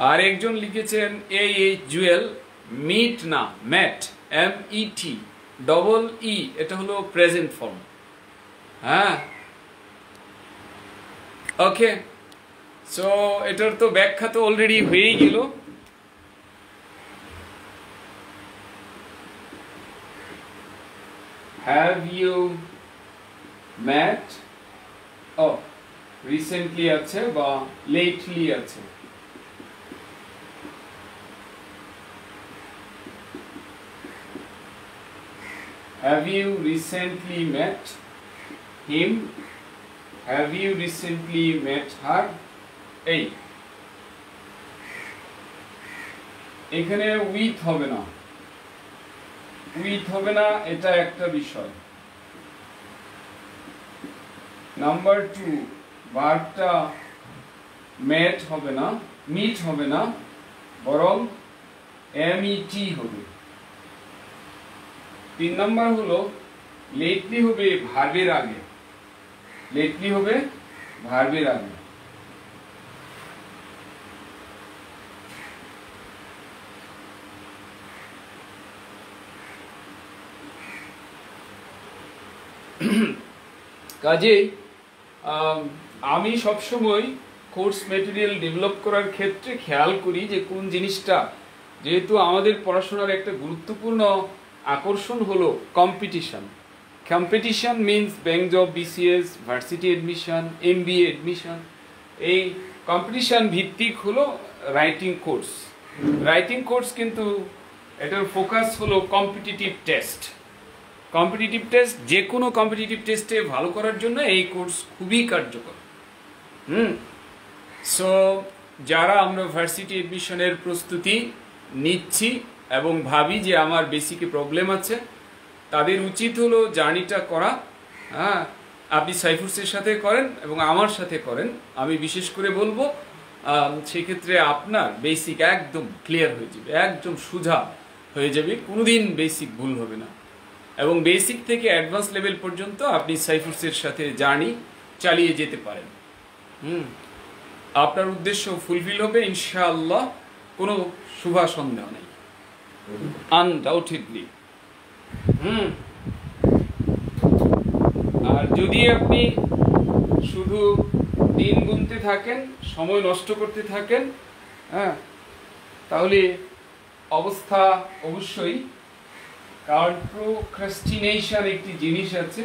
Speaker 1: আর একজন লিখেছেন এই জুয়েল, মিট না ম্যাট, MET ডবল ই, এটা হলো প্রেজেন্ট ফর্ম। হ্যাঁ, ওকে, সো এটার তো ব্যাখ্যা তো অলরেডি হয়েই গেল। হ্যাভ ইউ ম্যাট, ও রিসেন্টলি আছে বা লেটলি আছে। Have you recently met him? Have you recently met her? এই এখানে উইথ হবে না, উইথ হবে না, এটা একটা বিষয়। নাম্বার 2, ভার্বটা মেট হবে না, মিট হবে না, বরং MET হবে। 3 নাম্বার হলো লেটলি হবে ভার্বের আগে, লেটলি হবে ভার্বের আগে। কাজেই আমি সবসময় কোর্স মেটেরিয়াল ডেভেলপ করার ক্ষেত্রে খেয়াল করি যে কোন জিনিসটা, যেহেতু আমাদের পড়াশোনার একটা গুরুত্বপূর্ণ আকর্ষণ হলো competition. Competition means bank job, BCS, varsity admission, MBA admission. এই কম্পিটিশন ভিত্তিক হলো রাইটিং কোর্স। রাইটিং কোর্স কিন্তু এটার ফোকাস হলো কম্পিটিটিভ টেস্ট। কম্পিটিটিভ টেস্ট, যে কোনো কম্পিটিটিভ টেস্টে ভালো করার জন্য এই কোর্স খুবই কার্যকর। সো যারা আমরা ভার্সিটি এডমিশনের প্রস্তুতি নিচ্ছি এবং ভাবি যে আমার বেসিকে প্রবলেম আছে, তাদের উচিত হলো জার্নিটা করা। হ্যাঁ, আপনি সাইফুরসের সাথে করেন এবং আমার সাথে করেন, আমি বিশেষ করে বলবো, সেক্ষেত্রে আপনার বেসিক একদম ক্লিয়ার হয়ে যাবে, একদম সোজা হয়ে যাবে, কোনোদিন বেসিক ভুল হবে না। এবং বেসিক থেকে অ্যাডভান্স লেভেল পর্যন্ত আপনি সাইফুরসের সাথে জার্নি চালিয়ে যেতে পারেন। আপনার উদ্দেশ্য ফুলফিল হবে ইনশাআল্লাহ, কোনো শুভা সন্দেহ নেই, আনডাউটেডলি। আর যদি আপনি শুধু দিন গুনতে থাকেন, সময় নষ্ট করতে থাকেন, হ্যাঁ, তাহলে অবস্থা অবশ্যই কারণ প্রোক্রাস্টিনেশন একটি জিনিস আছে,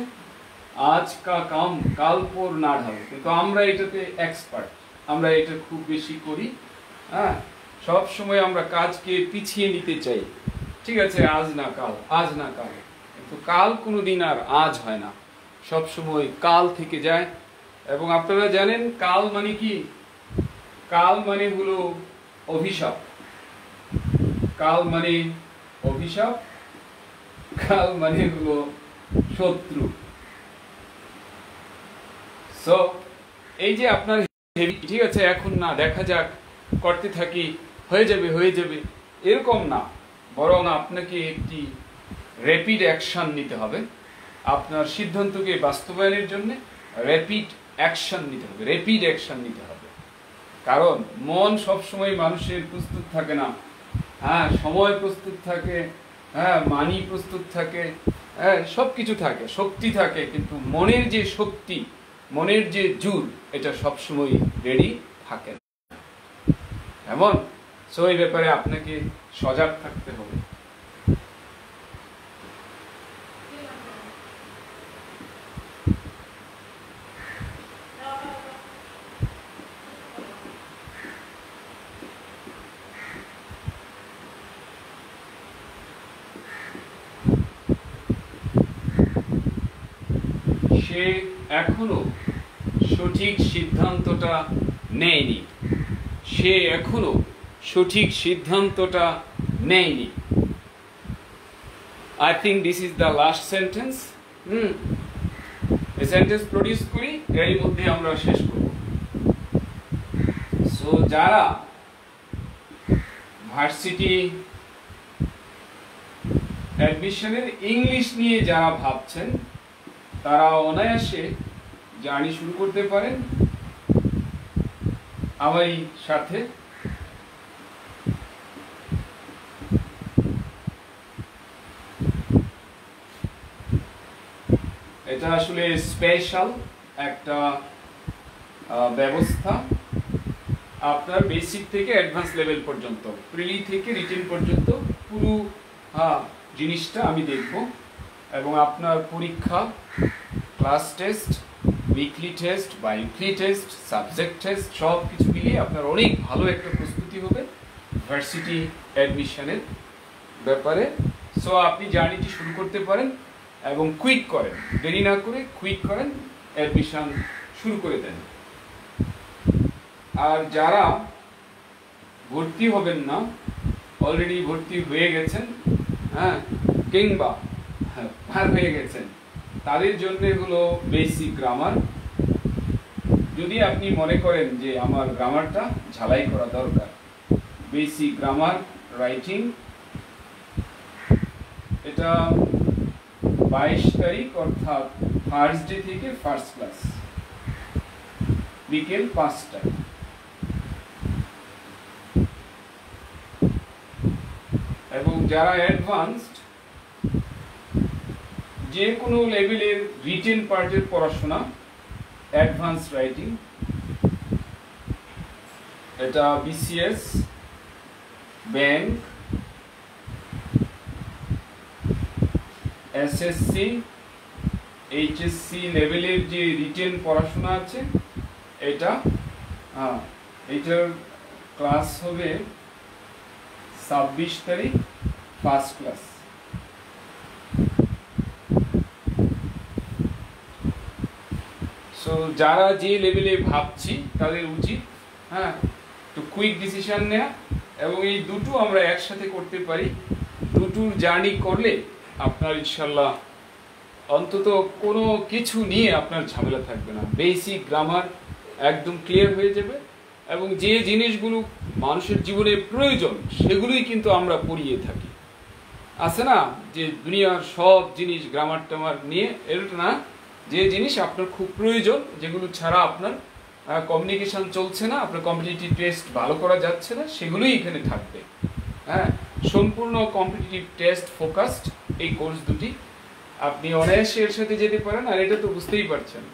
Speaker 1: আজ কা কাম কাল পর না ঢাল, কিন্তু আমরা এটাতে এক্সপার্ট, আমরা এটা খুব বেশি করি। হ্যাঁ, সব সময় আমরা কাজকে পিছিয়ে নিতে চাই। ঠিক আছে, আজ না কাল, আজ না কাল, কিন্তু কাল কোনোদিন আর আজ হয় না, সব সময় কাল থেকে যায়। এবং আপনারা জানেন কাল মানে কি? কাল মানে হলো অভিশাপ। কাল মানে অভিশাপ, কাল মানে হলো শত্রু। সো এই যে আপনার ঠিক আছে এখন না, দেখা যাক, করতে থাকি, হয়ে যাবে হয়ে যাবে, এরকম না, বরং আপনাকে একটি র্যাপিড অ্যাকশন নিতে হবে। আপনার সিদ্ধান্তকে বাস্তবায়নের জন্য র্যাপিড অ্যাকশন নিতে হবে, র্যাপিড অ্যাকশন নিতে হবে। কারণ মন সবসময় মানুষের প্রস্তুত থাকে না। হ্যাঁ, সময় প্রস্তুত থাকে, হ্যাঁ, মানি প্রস্তুত থাকে, হ্যাঁ, সব কিছু থাকে, শক্তি থাকে, কিন্তু মনের যে শক্তি, মনের যে জোর, এটা সবসময় রেডি থাকে না। এমন সো এই ব্যাপারে আপনাকে সজাগ থাকতে হবে। সে এখনো সঠিক সিদ্ধান্তটা নেয়নি, সে এখনো সঠিক সিদ্ধান্তটা নেয়নি। I think this is the last sentence. এই সেন্টেন্স প্রডিউস করি, এর মধ্যে আমরা শেষ করব। সো যারা ভার্সিটি অ্যাডমিশনের ইংলিশ নিয়ে যারা ভাবছেন, তারা অনায়াসে জার্নি শুরু করতে পারেন আমারই সাথে। এটা আসলে স্পেশাল একটা ব্যবস্থা, আপনার বেসিক থেকে অ্যাডভান্স লেভেল পর্যন্ত, প্রিলি থেকে রিটেন পর্যন্ত পুরো জিনিসটা আমি দেখব। এবং আপনার পরীক্ষা, class test, weekly test, by-weekly test, subject test, সব কিছু মিলিয়ে আপনার অনেক ভালো একটা প্রস্তুতি হবে ভার্সিটি অ্যাডমিশনের ব্যাপারে। সো আপনি জার্নিটি শুরু করতে পারেন এবং কুইক করেন, দেরি না করে কুইক করেন, অ্যাডমিশন শুরু করে দেন। আর যারা ভর্তি হবেন না, অলরেডি ভর্তি হয়ে গেছেন, হ্যাঁ, কিংবা পার হয়ে গেছেন, তাদের জন্য হলো বেসিক গ্রামার। যদি আপনি মনে করেন যে আমার গ্রামারটা ঝালাই করা দরকার, বেসিক গ্রামার রাইটিং, এটা 22 তারিখ অর্থাৎ থার্সডে থেকে ফার্স্ট ক্লাস, বিকেল 5টায়। এবং যারা অ্যাডভান্সড, যে কোনো লেভেলের রিটেন পার্টের পড়াশোনা, অ্যাডভান্স রাইটিং, এটা বিসিএস, ব্যাংক, এসএসসি, এইচএসসি লেভেলের যে রিটেন পড়াশোনা আছে, এটার ক্লাস হবে 26 তারিখ ফার্স্ট ক্লাস। সো যারা যে লেভেলে ভাবছি তাদের উচিত একটু কুইক ডিসিশন নেওয়া, এবং এই দুটো আমরা একসাথে করতে পারি। দুটোর জার্নি করলে আপনার ইনশাল্লাহ অন্তত কোনো কিছু নিয়ে আপনার ঝামেলা থাকবে না, বেসিক গ্রামার একদম ক্লিয়ার হয়ে যাবে। এবং যে জিনিসগুলো মানুষের জীবনে প্রয়োজন সেগুলোই কিন্তু আমরা পড়িয়ে থাকি। আছে না যে দুনিয়ার সব জিনিস গ্রামার টামার নিয়ে, এটা না, যে জিনিস আপনার খুব প্রয়োজন, যেগুলো ছাড়া আপনার কমিউনিকেশন চলছে না, আপনার কম্পিটিটিভ টেস্ট ভালো করা যাচ্ছে না, সেগুলোই এখানে থাকবে। হ্যাঁ, সম্পূর্ণ কম্পিটিটিভ টেস্ট ফোকাসড এই কোর্স দুটি, আপনি অনায়াসে এর সাথে যেতে পারেন। আর এটা তো বুঝতেই পারছেন,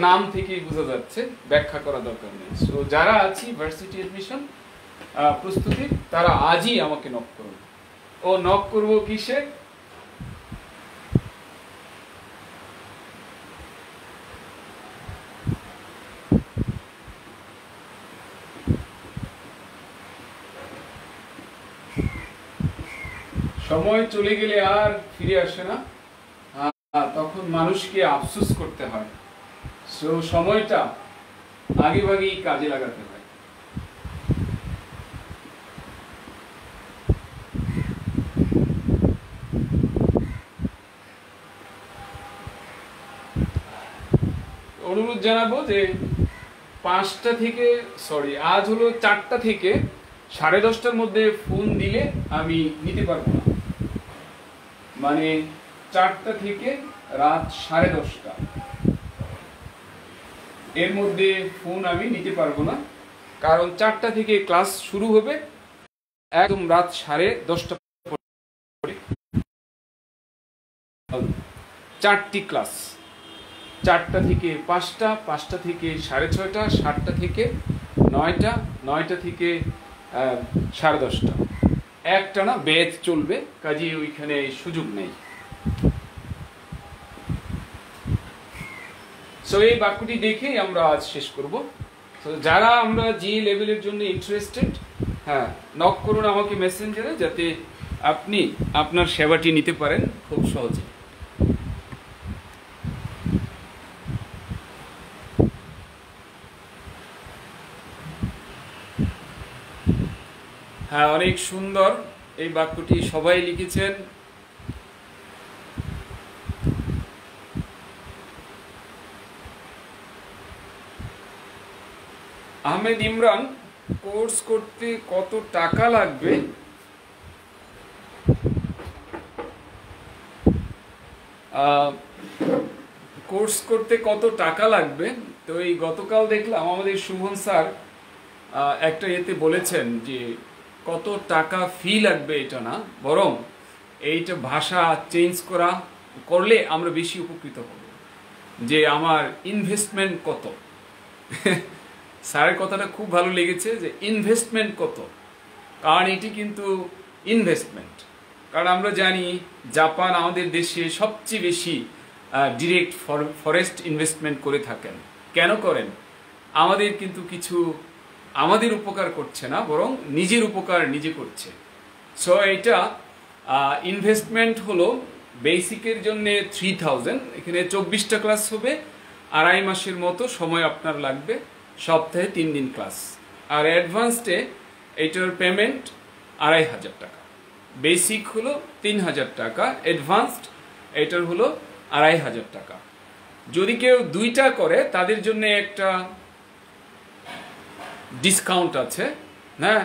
Speaker 1: নাম থেকেই বোঝা যাচ্ছে, ব্যাখ্যা করা দরকার নেই। সো যারা আছি ভার্সিটি অ্যাডমিশন প্রস্তুতি, তারা আজই আমাকে নক করুন। ও নক করবো কিসে? সময় চলে গেলে আর ফিরে আসে না, তখন মানুষকে আফসোস করতে হয়। সো সময়টা আগে ভাগেই কাজে লাগাতে হয়। অনুরোধ জানাবো যে আজ হলো 4টা থেকে 10:30টার মধ্যে ফোন দিলে আমি নিতে পারবো না। মানে 4টা থেকে রাত 10:30 এর মধ্যে ফোন আমি নিতে পারবো না, কারণ 4টা থেকে ক্লাস শুরু হবে একদম রাত 10:30 4টি ক্লাস, 4টা থেকে 5টা, 5টা থেকে 6:30, 7টা থেকে 9টা, 9টা থেকে 10:30, একটানা ব্যাচ চলবে, কাজেই ওইখানে সুযোগ নেই। সো এই বাক্যটি দেখেই আমরা আজ শেষ করব। তো যারা আমরা যে লেভেলের জন্য ইন্টারেস্টেড, নক করুন আমাকে মেসেঞ্জারে, যাতে আপনি আপনার সেবাটি নিতে পারেন খুব সহজে। অনেক সুন্দর এই বাক্যটি, সবাই লিখেছেন। আহমেদ ইমরান, কোর্স করতে কত টাকা লাগবে? কোর্স করতে কত টাকা লাগবে? তো এই গতকাল দেখলাম আমাদের শুভন স্যার একটা এতে বলেছেন যে কত টাকা ফি লাগবে, এটা না, বরং এইটা ভাষা চেঞ্জ করলে আমরা বেশি উপকৃত হব, যে আমার ইনভেস্টমেন্ট কত। স্যারের কথাটা খুব ভালো লেগেছে, যে ইনভেস্টমেন্ট কত, কারণ এটি কিন্তু ইনভেস্টমেন্ট। কারণ আমরা জানি জাপান আমাদের দেশে সবচেয়ে বেশি ডিরেক্ট ফরেস্ট ইনভেস্টমেন্ট করে থাকেন। কেন করেন? আমাদের কিন্তু কিছু আমাদের উপকার করছে না, বরং নিজের উপকার নিজে করছে। সো এটা ইনভেস্টমেন্ট হলো বেসিকের জন্য 3000, এখানে 24টা ক্লাস হবে, 2.5 মাসের মতো সময় আপনার লাগবে, সপ্তাহে 3 দিন ক্লাস। আর অ্যাডভান্সডে এটার পেমেন্ট 2500 টাকা। বেসিক হলো 3000 টাকা, অ্যাডভান্সড এটার হলো 2500 টাকা। যদি কেউ 2টা করে তাদের জন্য একটা ডিসকাউন্ট আছে, হ্যাঁ,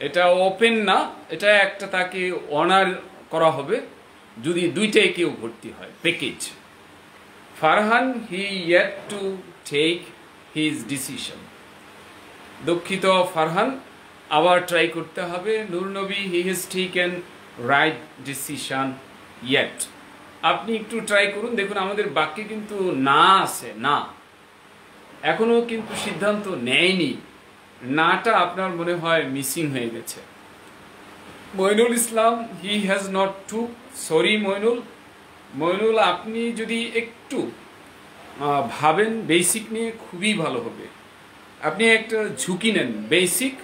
Speaker 1: এটা ওপেন না, এটা একটা তাকে অনার করা হবে যদি 2টায় কেউ ভর্তি হয় package. Farhan, he yet to take his decision. দুঃখিত ফারহান, আবার ট্রাই করতে হবে। Nur Nabi, he has taken right decision yet. আপনি একটু ট্রাই করুন, দেখুন আমাদের বাক্যে কিন্তু না আছে, না, এখনো কিন্তু সিদ্ধান্ত নেয়নি, নাটা আপনার মনে হয় মিসিং হয়ে গেছে। Moinul Islam, he has not to, sorry Moinul, আপনি যদি একটু ভাবেন বেসিক নিয়ে খুবই ভালো হবে। আপনি একটা ঝুঁকি নেন, বেসিক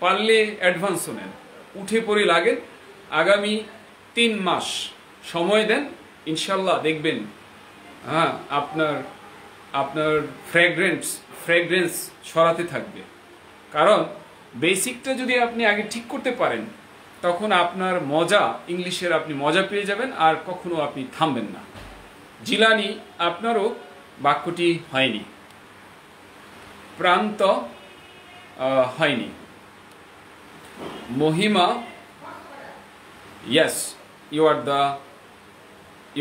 Speaker 1: পারলে অ্যাডভান্সও নেন, উঠে পড়ে লাগেন, আগামী 3 মাস সময় দেন, ইনশাল্লাহ দেখবেন আপনার ফ্র্যাগ্রেন্স ছড়াতে থাকবে। কারণ বেসিকটা যদি আপনি আগে ঠিক করতে পারেন, তখন আপনার ইংলিশের আপনি মজা পেয়ে যাবেন, আর কখনো আপনি থামবেন না। জিলানি, আপনারও বাক্যটি হয়নি, প্রান্ত হয়নি। Mahima, yes, you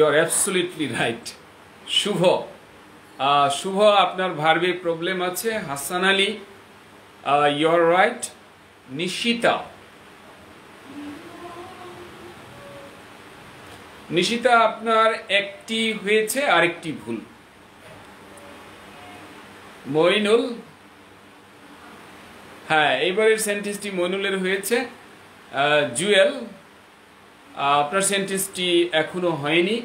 Speaker 1: are absolutely right. Shubho, আপনার ভার্বে প্রবলেম আছে। Hasan Ali, you are right. Nishita, আপনার একটি হয়েছে, আরেকটি ভুল। মইনুল, হ্যাঁ, এইবারের সেন্টেন্সটি মইনুলের হয়েছে। জুয়েল, আপনার সেন্টেন্সটি এখনো হয়নি।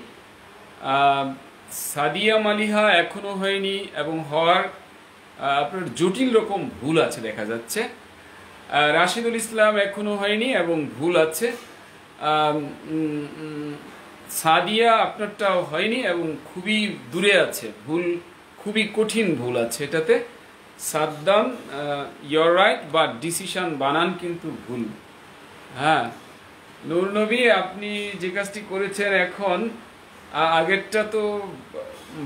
Speaker 1: সাদিয়া মালিহা, এখনো হয়নি, এবং হওয়ার আপনার জটিল রকম ভুল আছে দেখা যাচ্ছে। রাশিদুল ইসলাম, এখনো হয়নি এবং ভুল আছে। সাদিয়া আপনারটাও হয়নি এবং খুবই দূরে আছে, ভুল, খুবই কঠিন ভুল আছে এটাতে। Saddam your right, but decision বানান কিন্তু ভুল। হ্যাঁ, নূর নবী আপনি যে কাজটি করেছেন এখন, আগেরটা তো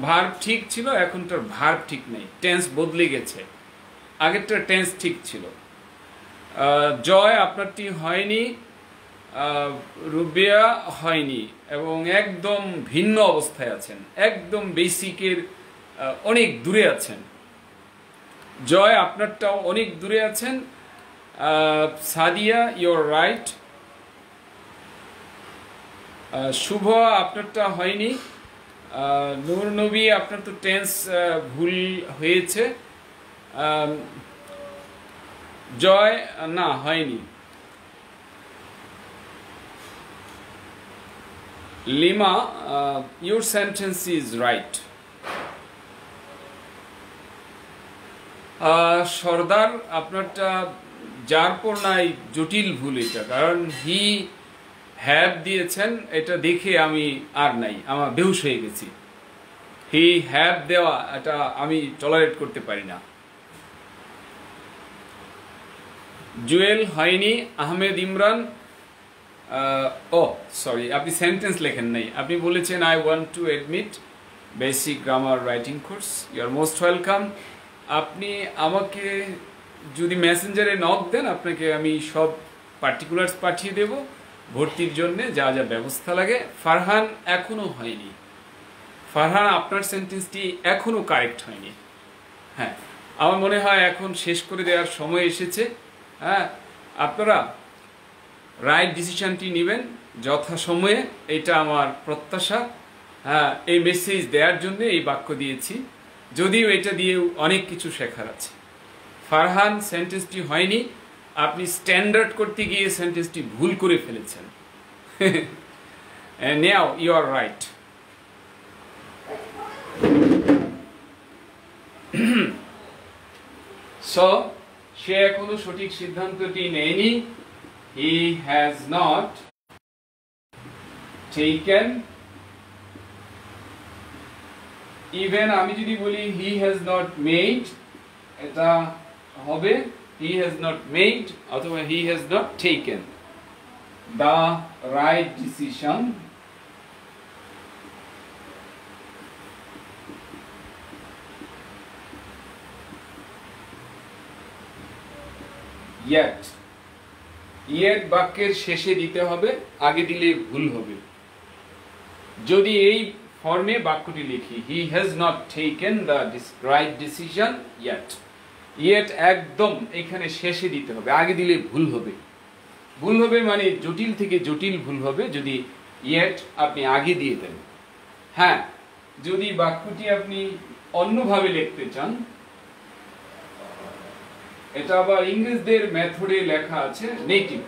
Speaker 1: ভার্ব ঠিক ছিল, এখনটার ভার্ব ঠিক নেই, টেন্স বদলে গেছে। আগেরটার টেন্স ঠিক ছিল। জয় আপনারটি হয়নি, রুবিয়া হয়নি, এবং একদম ভিন্ন অবস্থায় আছেন, একদম বেসিকের অনেক দূরে আছেন। জয় আপনারটাও অনেক দূরে আছেন। Sadia your right. শুভ আপনারটা হয়নি। নূর নবী আপনার তো টেন্স ভুল হয়েছে। জয় না, হয়নি। Lima your sentence is right. Sardar আপনারটা যার পর নাই জটিল ভুল এটা, কারণ হি হ্যাভ দিয়েছেন, এটা দেখে আমি আর নাই, আমার বেহুশ হয়ে গেছি। হি হ্যাভ দেওয়া এটা আমি টলারেট করতে পারি না। জুয়েল হয়নি। আহমেদ ইমরান, ও সরি, আপনি সেন্টেন্স লেখেন নাই, আপনি বলেছেন I want to admit basic grammar writing course. You are most welcome. আপনি আমাকে যদি মেসেঞ্জারে নক দেন, আপনাকে আমি সব পার্টিকুলার্স পাঠিয়ে দেব ভর্তির জন্য যা যা ব্যবস্থা লাগে। ফারহান এখনো হয়নি। ফারহান আপনার সেন্টেন্সটি এখনো কারেক্ট হয়নি। হ্যাঁ, আমার মনে হয় এখন শেষ করে দেওয়ার সময় এসেছে। হ্যাঁ, আপনারা রাইট ডিসিশনটি নেবেন যথাসময়ে, এটা আমার প্রত্যাশা। হ্যাঁ, এই মেসেজ দেওয়ার জন্য এই বাক্য দিয়েছি, যদিও এটা দিয়েও অনেক কিছু শেখার আছে। ফারহান সেন্টেন্সটি হয়নি, আপনি স্ট্যান্ডার্ড করতে গিয়ে সেন্টেন্সটি ভুল করে ফেলেছেন। Now you are right. So সে এখনো সঠিক সিদ্ধান্তটি নেয়নি। He has not taken. Even আমি যদি বলি হি হ্যাজ নট মেড, এটা হবে হি হ্যাজ নট মেড অথবা হি has not taken the right decision. yet yet বাক্যের শেষে দিতে হবে, আগে দিলে ভুল হবে। যদি এই ফর্মে বাক্যটি লিখি, হি has not taken the right decision yet, yet একদম এখানে শেষে দিতে হবে, আগে দিলে ভুল হবে। ভুল হবে মানে জটিল থেকে জটিল ভুল হবে যদি yet আপনি আগে দিয়ে দেন। হ্যাঁ, যদি বাক্যটি আপনি অন্যভাবে লিখতে চান, এটা আবার ইংরেজদের মেথডে লেখা আছে, নেটিভ।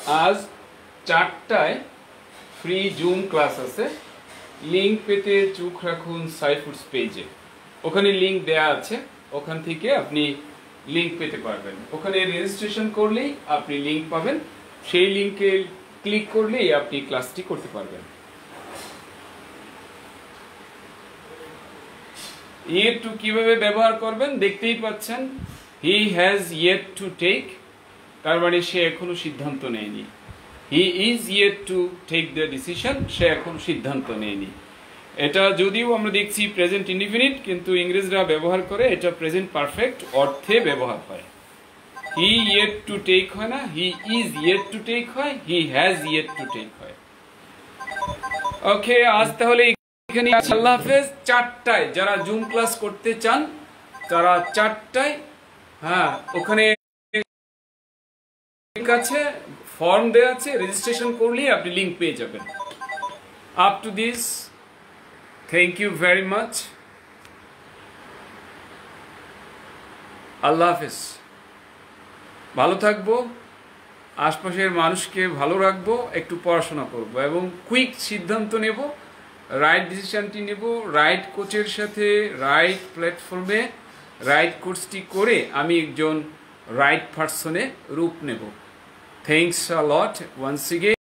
Speaker 1: আজ 4টায় ফ্রি জুম ক্লাস আছে। লিংক পেতে চোখ রাখুন সাইফুডস পেজে, ওখানে লিংক দেয়া আছে, ওখান থেকে আপনি লিংক পেতে পারবেন। ওখানে রেজিস্ট্রেশন করলেই আপনি লিংক পাবেন, সেই লিংকে ক্লিক করলেই আপনি ক্লাসটি করতে পারবেন। ইয়েট টু কিভাবে ব্যবহার করবেন দেখতেই পাচ্ছেন, he has yet to take, তার মানে সে এখনো সিদ্ধান্ত নেয়নি। He is yet to take the decision, সে এখনো সিদ্ধান্ত নেয়নি। এটা যদিও আমরা দেখছি প্রেজেন্ট ইনডিফিনিট, কিন্তু ইংরেজরা ব্যবহার করে এটা প্রেজেন্ট পারফেক্ট অর্থে ব্যবহার হয়। হি ইয়েট টু টেক হয় না, he is yet to take হয়, he has yet to take হয়। ওকে, আজ তাহলে এখানে আল্লাহ হাফেজ। 4টায় যারা জুম ক্লাস করতে চান তারা 4টায়, হ্যাঁ ওখানে আছে ফর্ম দেওয়া আছে, রেজিস্ট্রেশন করলেই আপনি লিংক পেয়ে যাবেন। Up to this, thank you very much. আল্লাহ হাফেজ। ভালো থাকবো, আশপাশের মানুষকে ভালো রাখবো, একটু পড়াশোনা করব এবং কুইক সিদ্ধান্ত নেব, রাইট ডিসিশনটি নেব, রাইট কোচের সাথে রাইট প্ল্যাটফর্মে রাইট কোর্সটি করে আমি একজন রাইট পারসনে রূপ নেব। Thanks a lot once again.